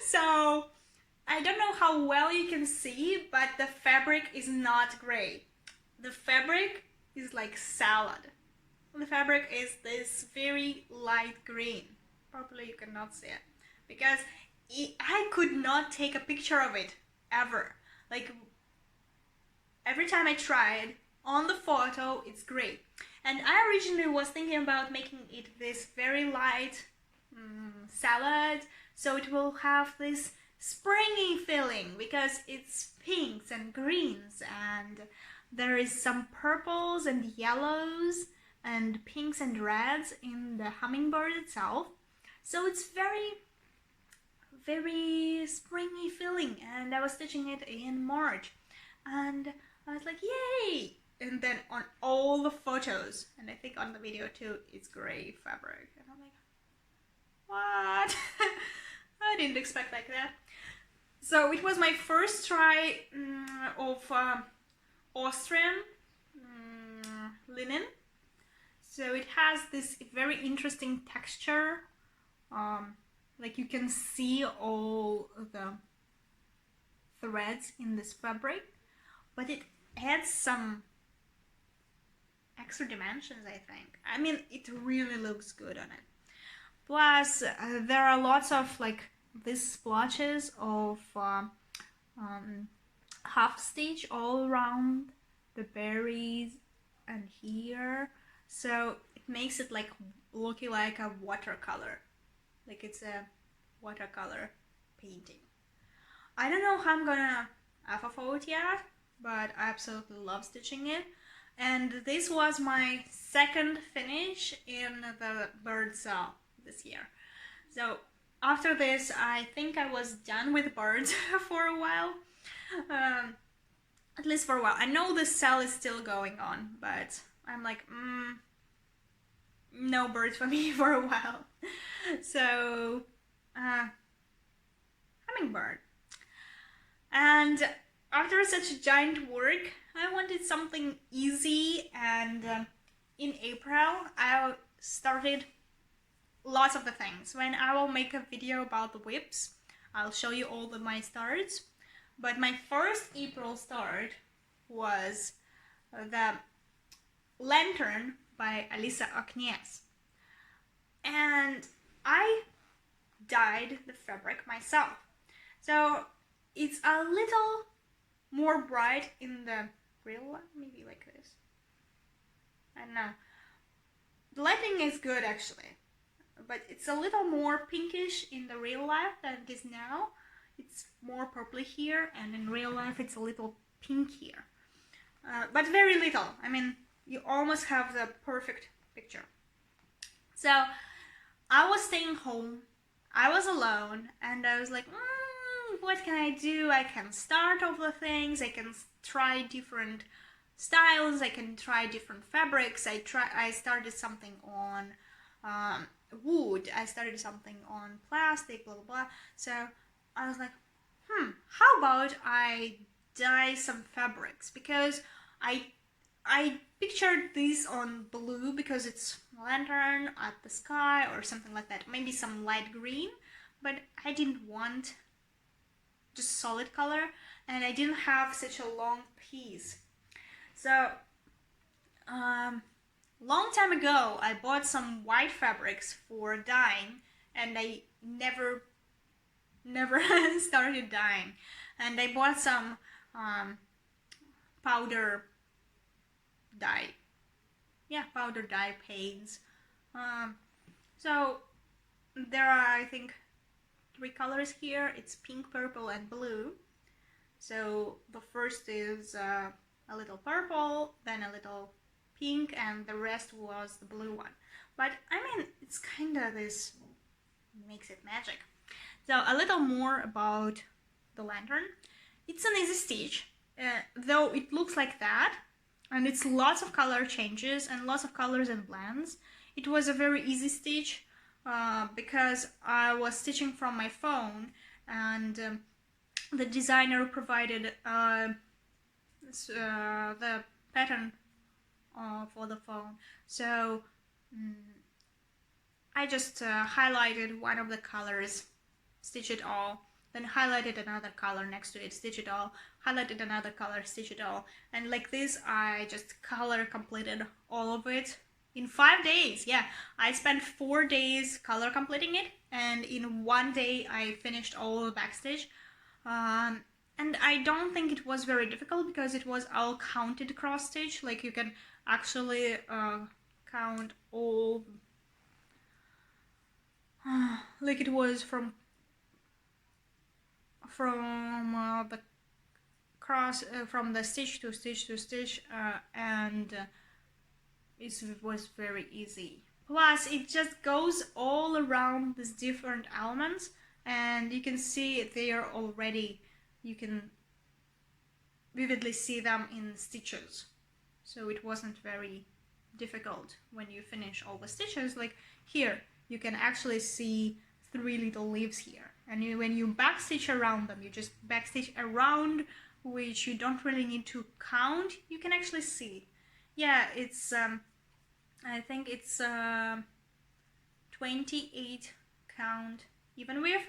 Speaker 1: So I don't know how well you can see, but the fabric is not gray. The fabric is like salad. The fabric is this very light green. Probably you cannot see it because I could not take a picture of it ever. Like every time I tried on the photo, it's gray. And I originally was thinking about making it this very light salad, so it will have this springy feeling because it's pinks and greens and there is some purples and yellows and pinks and reds in the hummingbird itself. So it's very, very springy feeling, and I was stitching it in March and I was like, yay! And then on all the photos, and I think on the video too, it's gray fabric. And I'm like, what? I didn't expect like that. So it was my first try of Austrian linen. So it has this very interesting texture. Like you can see all the threads in this fabric, but it adds some extra dimensions, I think. I mean, it really looks good on it. Plus, there are lots of like these splotches of half stitch all around the berries and here. So it makes it like looking like a watercolor. Like it's a watercolor painting. I don't know how I'm gonna FFO it yet, but I absolutely love stitching it. And this was my second finish in the birds this year. So after this, I think I was done with birds for a while. At least for a while. I know the sale is still going on, but I'm like, no birds for me for a while. So, hummingbird. And after such a giant work, I wanted something easy, and in April I started lots of the things. When I will make a video about the whips, I'll show you all of my starts. But my first April start was the lantern by Alisa Oknies. And I dyed the fabric myself. So it's a little more bright in the real one, maybe like this. I don't know. The lighting is good actually, but it's a little more pinkish in the real life than it is now. It's more purpley here, and in real life it's a little pink here. But very little. I mean, you almost have the perfect picture. So I was staying home, I was alone, and I was like, what can I do? I can start all the things, I can try different styles, I can try different fabrics. I started something on wood, I started something on plastic, blah blah blah. So I was like, how about I dye some fabrics, because I pictured this on blue because it's lantern at the sky or something like that, maybe some light green, but I didn't want just solid color, and I didn't have such a long piece. So long time ago I bought some white fabrics for dyeing, and I never started dyeing. And I bought some powder dye, powder dye paints. So there are, I think, 3 colors here. It's pink, purple, and blue. So the first is a little purple, then a little pink, and the rest was the blue one. But I mean, it's kind of this makes it magic. So a little more about the lantern. It's an easy stitch, though it looks like that, and it's lots of color changes and lots of colors and blends. It was a very easy stitch because I was stitching from my phone, and the designer provided the pattern for the phone. So I just highlighted one of the colors, stitch it all, then highlighted another color next to it, stitch it all, highlighted another color, stitch it all, and like this I just color completed all of it in 5 days. Yeah, I spent 4 days color completing it, and in 1 day I finished all the backstitch. And I don't think it was very difficult because it was all counted cross stitch. Like you can actually count all, like it was from the cross, from the stitch to stitch to stitch, and it was very easy. Plus it just goes all around these different elements, and you can see they are already, you can vividly see them in stitches, so it wasn't very difficult when you finish all the stitches. Like here you can actually see 3 little leaves here, and when you backstitch around them, you just backstitch around, which you don't really need to count, you can actually see. Yeah, it's I think it's 28 count even width,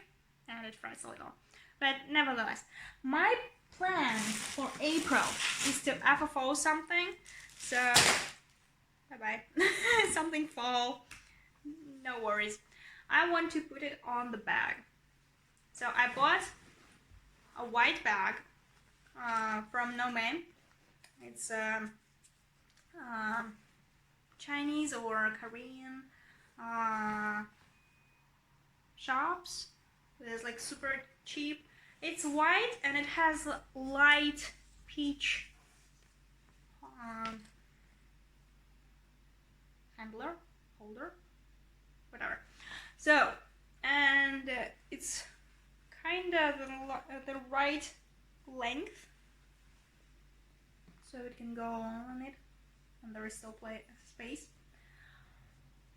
Speaker 1: and it frets a little. But nevertheless, my plan for April is to FFO something. So bye-bye. Something fall, no worries. I want to put it on the bag. So I bought a white bag from No Man. It's Chinese or Korean shops. It's like super cheap. It's white and it has light peach holder, whatever. So, and it's kind of the right length, so it can go on it, and there is still space.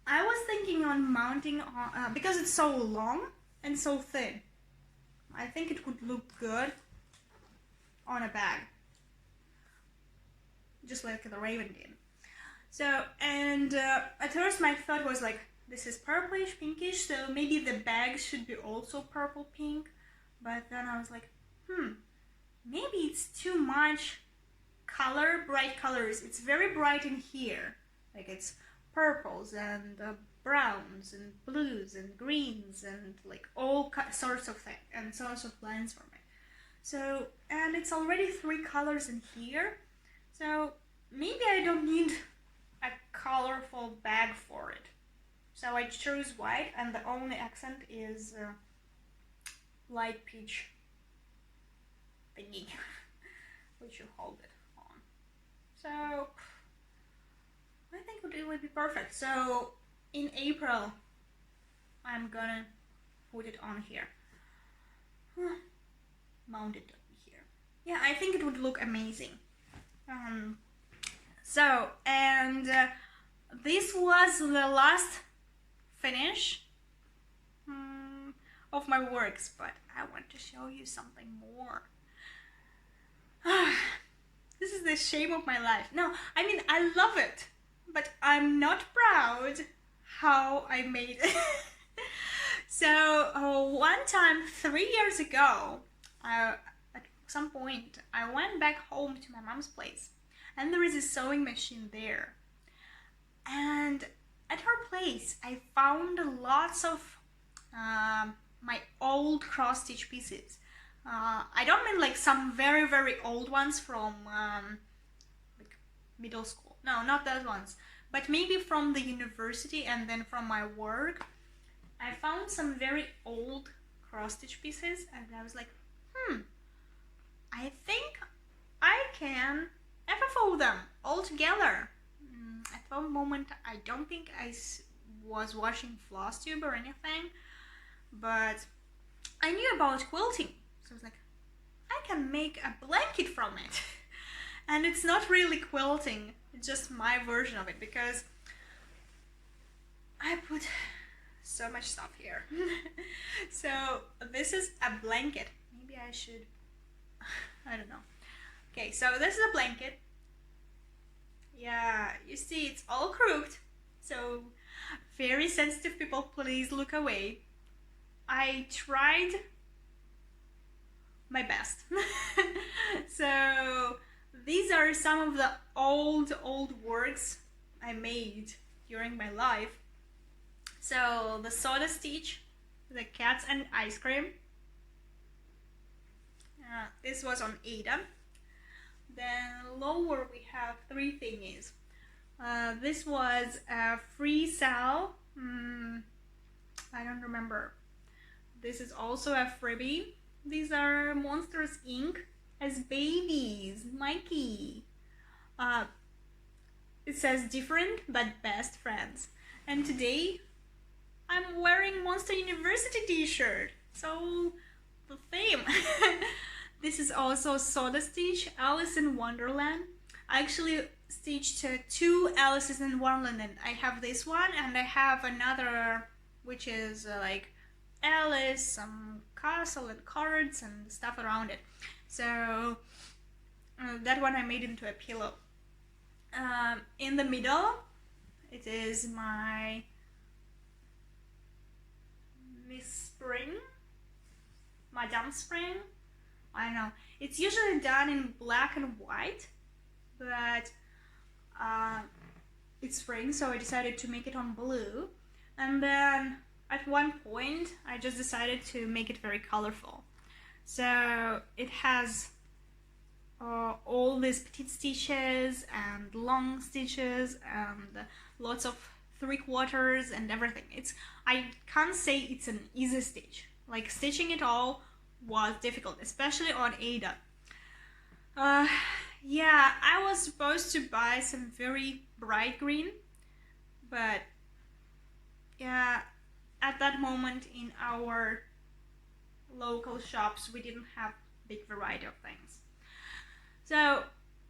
Speaker 1: I was thinking on mounting on, because it's so long and so thin, I think it would look good on a bag, just like the Raven did. So, and at first my thought was like, this is purplish, pinkish, so maybe the bag should be also purple pink. But then I was like, maybe it's too much color, bright colors. It's very bright in here, like it's purples and browns and blues and greens and like all sorts of things and sorts of blends for me. So, and it's already 3 colors in here, so maybe I don't need a colorful bag for it. So I chose white, and the only accent is light peach thingy, which you hold it on. So I think it would be perfect. So in April, I'm gonna put it on here. Mount it here. Yeah, I think it would look amazing. This was the last finish of my works, but I want to show you something more. This is the shame of my life. No, I mean, I love it, but I'm not proud how I made it. So one time 3 years ago, at some point I went back home to my mom's place, and there is a sewing machine there, and at her place I found lots of my old cross-stitch pieces. I don't mean like some very old ones from like middle school, no, not those ones, but maybe from the university and then from my work. I found some very old cross-stitch pieces, and I was like, I think I can FFO them all together. At that moment, I don't think I was watching Flosstube or anything, but I knew about quilting, so I was like, I can make a blanket from it. And it's not really quilting, it's just my version of it, because I put so much stuff here. So this is a blanket. Maybe I should, I don't know. Okay, so this is a blanket. Yeah, you see it's all crooked, so very sensitive people, please look away. I tried my best. So these are some of the old works I made during my life. So the soda stitch, the cats and ice cream. This was on Ada. Then lower we have 3 thingies. This was a free sale. I don't remember. This is also a freebie. These are Monsters Inc. as babies. Mikey. It says different but best friends. And today I'm wearing Monster University t-shirt. So the theme. This is also Soda Stitch, Alice in Wonderland. I actually stitched 2 Alices in Wonderland. I have this one and I have another which is like Alice, some castle and cards and stuff around it. So that one I made into a pillow. In the middle it is my Miss Spring, Madame Spring. I don't know. It's usually done in black and white, but it's spring, so I decided to make it on blue. And then at one point, I just decided to make it very colorful. So it has all these petite stitches and long stitches and lots of 3/4 and everything. I can't say it's an easy stitch. Like stitching it all was difficult, especially on Ada. Yeah, I was supposed to buy some very bright green, but yeah, at that moment in our local shops we didn't have big variety of things. So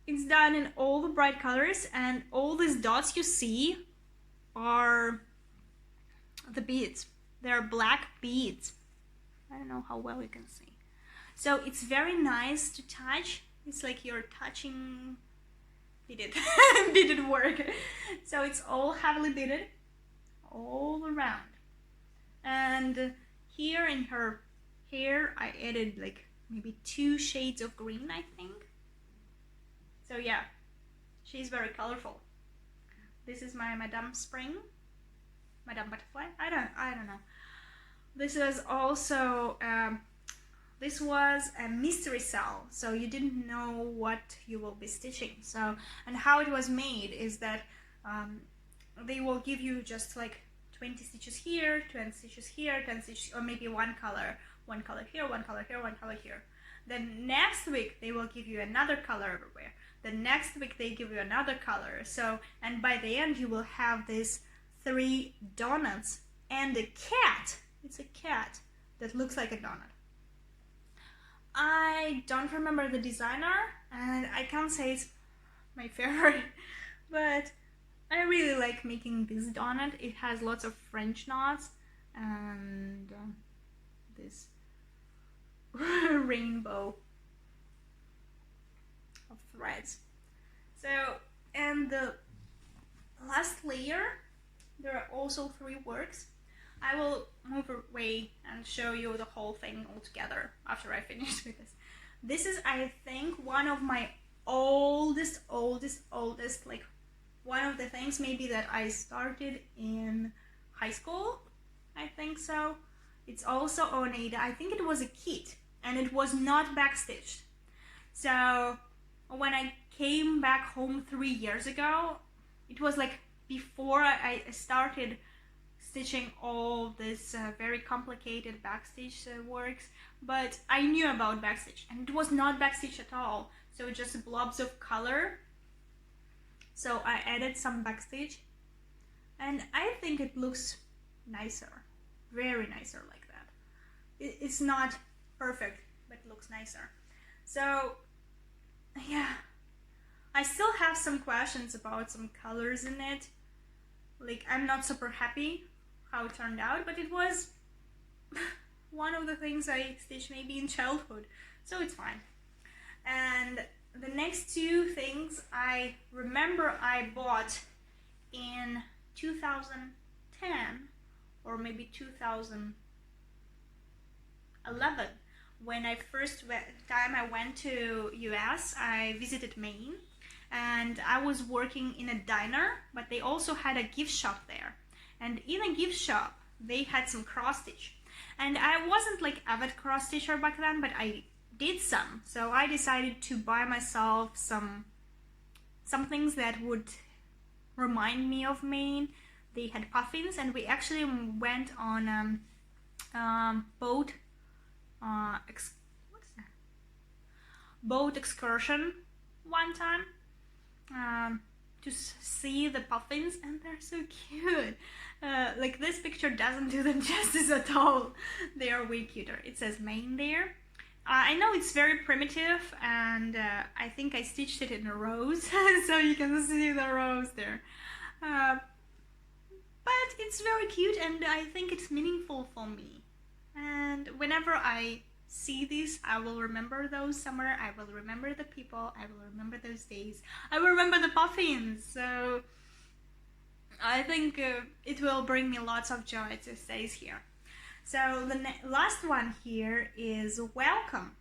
Speaker 1: it's done in all the bright colors, and all these dots you see are the beads. They're black beads. I don't know how well you can see. So it's very nice to touch. It's like you're touching beaded beaded work. So it's all heavily beaded all around. And here in her hair I added like maybe 2 shades of green, I think. So yeah, she's very colorful. This is my Madame Spring, Madame Butterfly. I don't know. This is also this was a mystery cell, so you didn't know what you will be stitching. So, and how it was made is that they will give you just like 20 stitches here, 20 stitches here, 10 stitches, or maybe one color here, one color here, one color here. Then next week they will give you another color everywhere. The next week they give you another color. So, and by the end you will have these 3 donuts and a cat. It's a cat that looks like a donut. I don't remember the designer, and I can't say it's my favorite, but I really like making this donut. It has lots of French knots and this rainbow of threads. So, and the last layer, there are also 3 works. I will move away and show you the whole thing all together after I finish with this. This is, I think, one of my oldest, like one of the things maybe that I started in high school. I think so. It's also on I think it was a kit, and it was not backstitched. So when I came back home 3 years ago, it was like before I started stitching all this very complicated backstitch works, but I knew about backstitch, and it was not backstitch at all, so just blobs of color. So I added some backstitch, and I think it looks nicer, very nicer like that. It's not perfect, but it looks nicer. So yeah, I still have some questions about some colors in it. Like, I'm not super happy how it turned out, but it was one of the things I stitched maybe in childhood, so it's fine. And the next 2 things I remember I bought in 2010 or maybe 2011. When I time I went to US, I visited Maine, and I was working in a diner, but they also had a gift shop there. And in a gift shop, they had some cross stitch. And I wasn't like avid cross stitcher back then, but I did some. So I decided to buy myself some things that would remind me of Maine. They had puffins, and we actually went on boat excursion one time to see the puffins, and they're so cute. Like, this picture doesn't do them justice at all. They are way cuter. It says Maine there. I know it's very primitive, and I think I stitched it in rows, so you can see the rows there. But it's very cute, and I think it's meaningful for me. And whenever I see this, I will remember those summer, I will remember the people, I will remember those days, I will remember the puffins. So I think it will bring me lots of joy to stay here. So the last one here is welcome.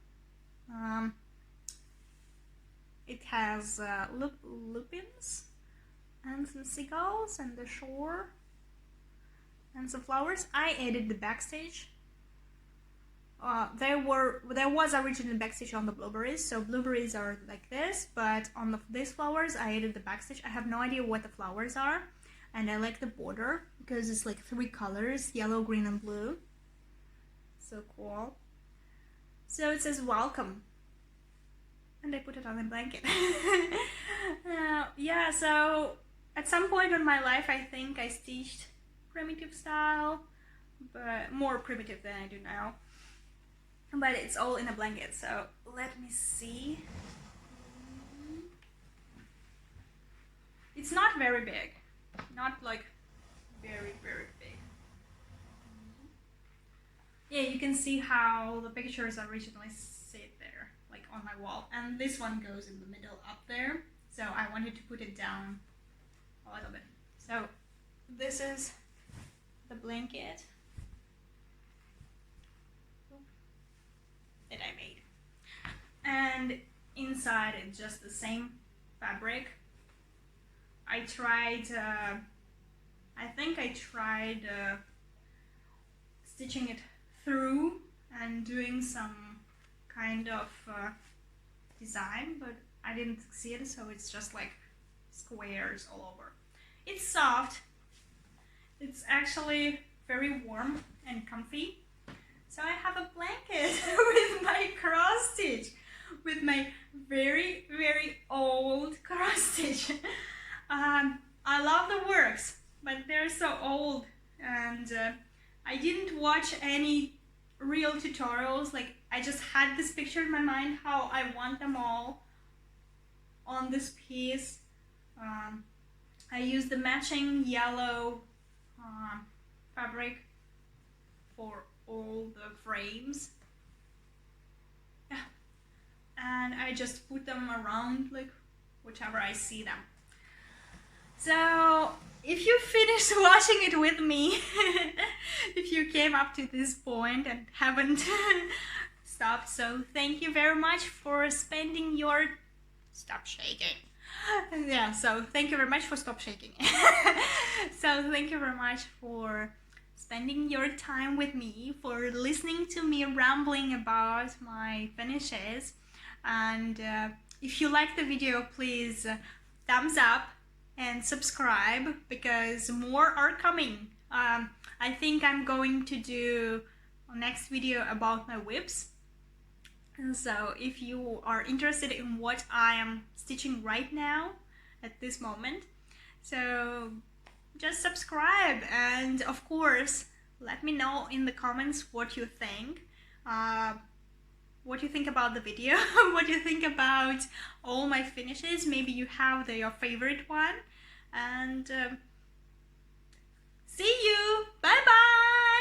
Speaker 1: It has lupins and some seagulls and the shore and some flowers. I added the backstitch. There was originally backstitch on the blueberries, so blueberries are like this, but on these flowers I added the backstitch. I have no idea what the flowers are, and I like the border because it's like 3 colors, yellow, green, and blue. So cool. So it says welcome, and I put it on a blanket. Yeah, so at some point in my life I think I stitched primitive style, but more primitive than I do now. But it's all in a blanket, so let me see. It's not very big, not like very, very big. Yeah, you can see how the pictures originally sit there, like on my wall, and this one goes in the middle up there, so I wanted to put it down a little bit. So this is the blanket that I made, and inside it's just the same fabric. I tried stitching it through and doing some kind of design, but I didn't succeed, so it's just like squares all over. It's soft. It's actually very warm and comfy. So I have a blanket with my cross stitch, with my very, very old cross stitch. I love the works, but they're so old, and I didn't watch any real tutorials. Like, I just had this picture in my mind how I want them all on this piece. I used the matching yellow fabric for all the frames. Yeah. And I just put them around, like, whichever I see them. So if you finished watching it with me, if you came up to this point and haven't stopped, so thank you very much for spending your... Stop shaking. Yeah, so thank you very much for stop shaking. So thank you very much for spending your time with me, for listening to me rambling about my finishes. And if you like the video, please thumbs up and subscribe, because more are coming. I think I'm going to do a next video about my whips. So if you are interested in what I am stitching right now at this moment, so just subscribe, and of course let me know in the comments what you think. What you think about the video, what you think about all my finishes. Maybe you have your favorite one. And see you! Bye bye!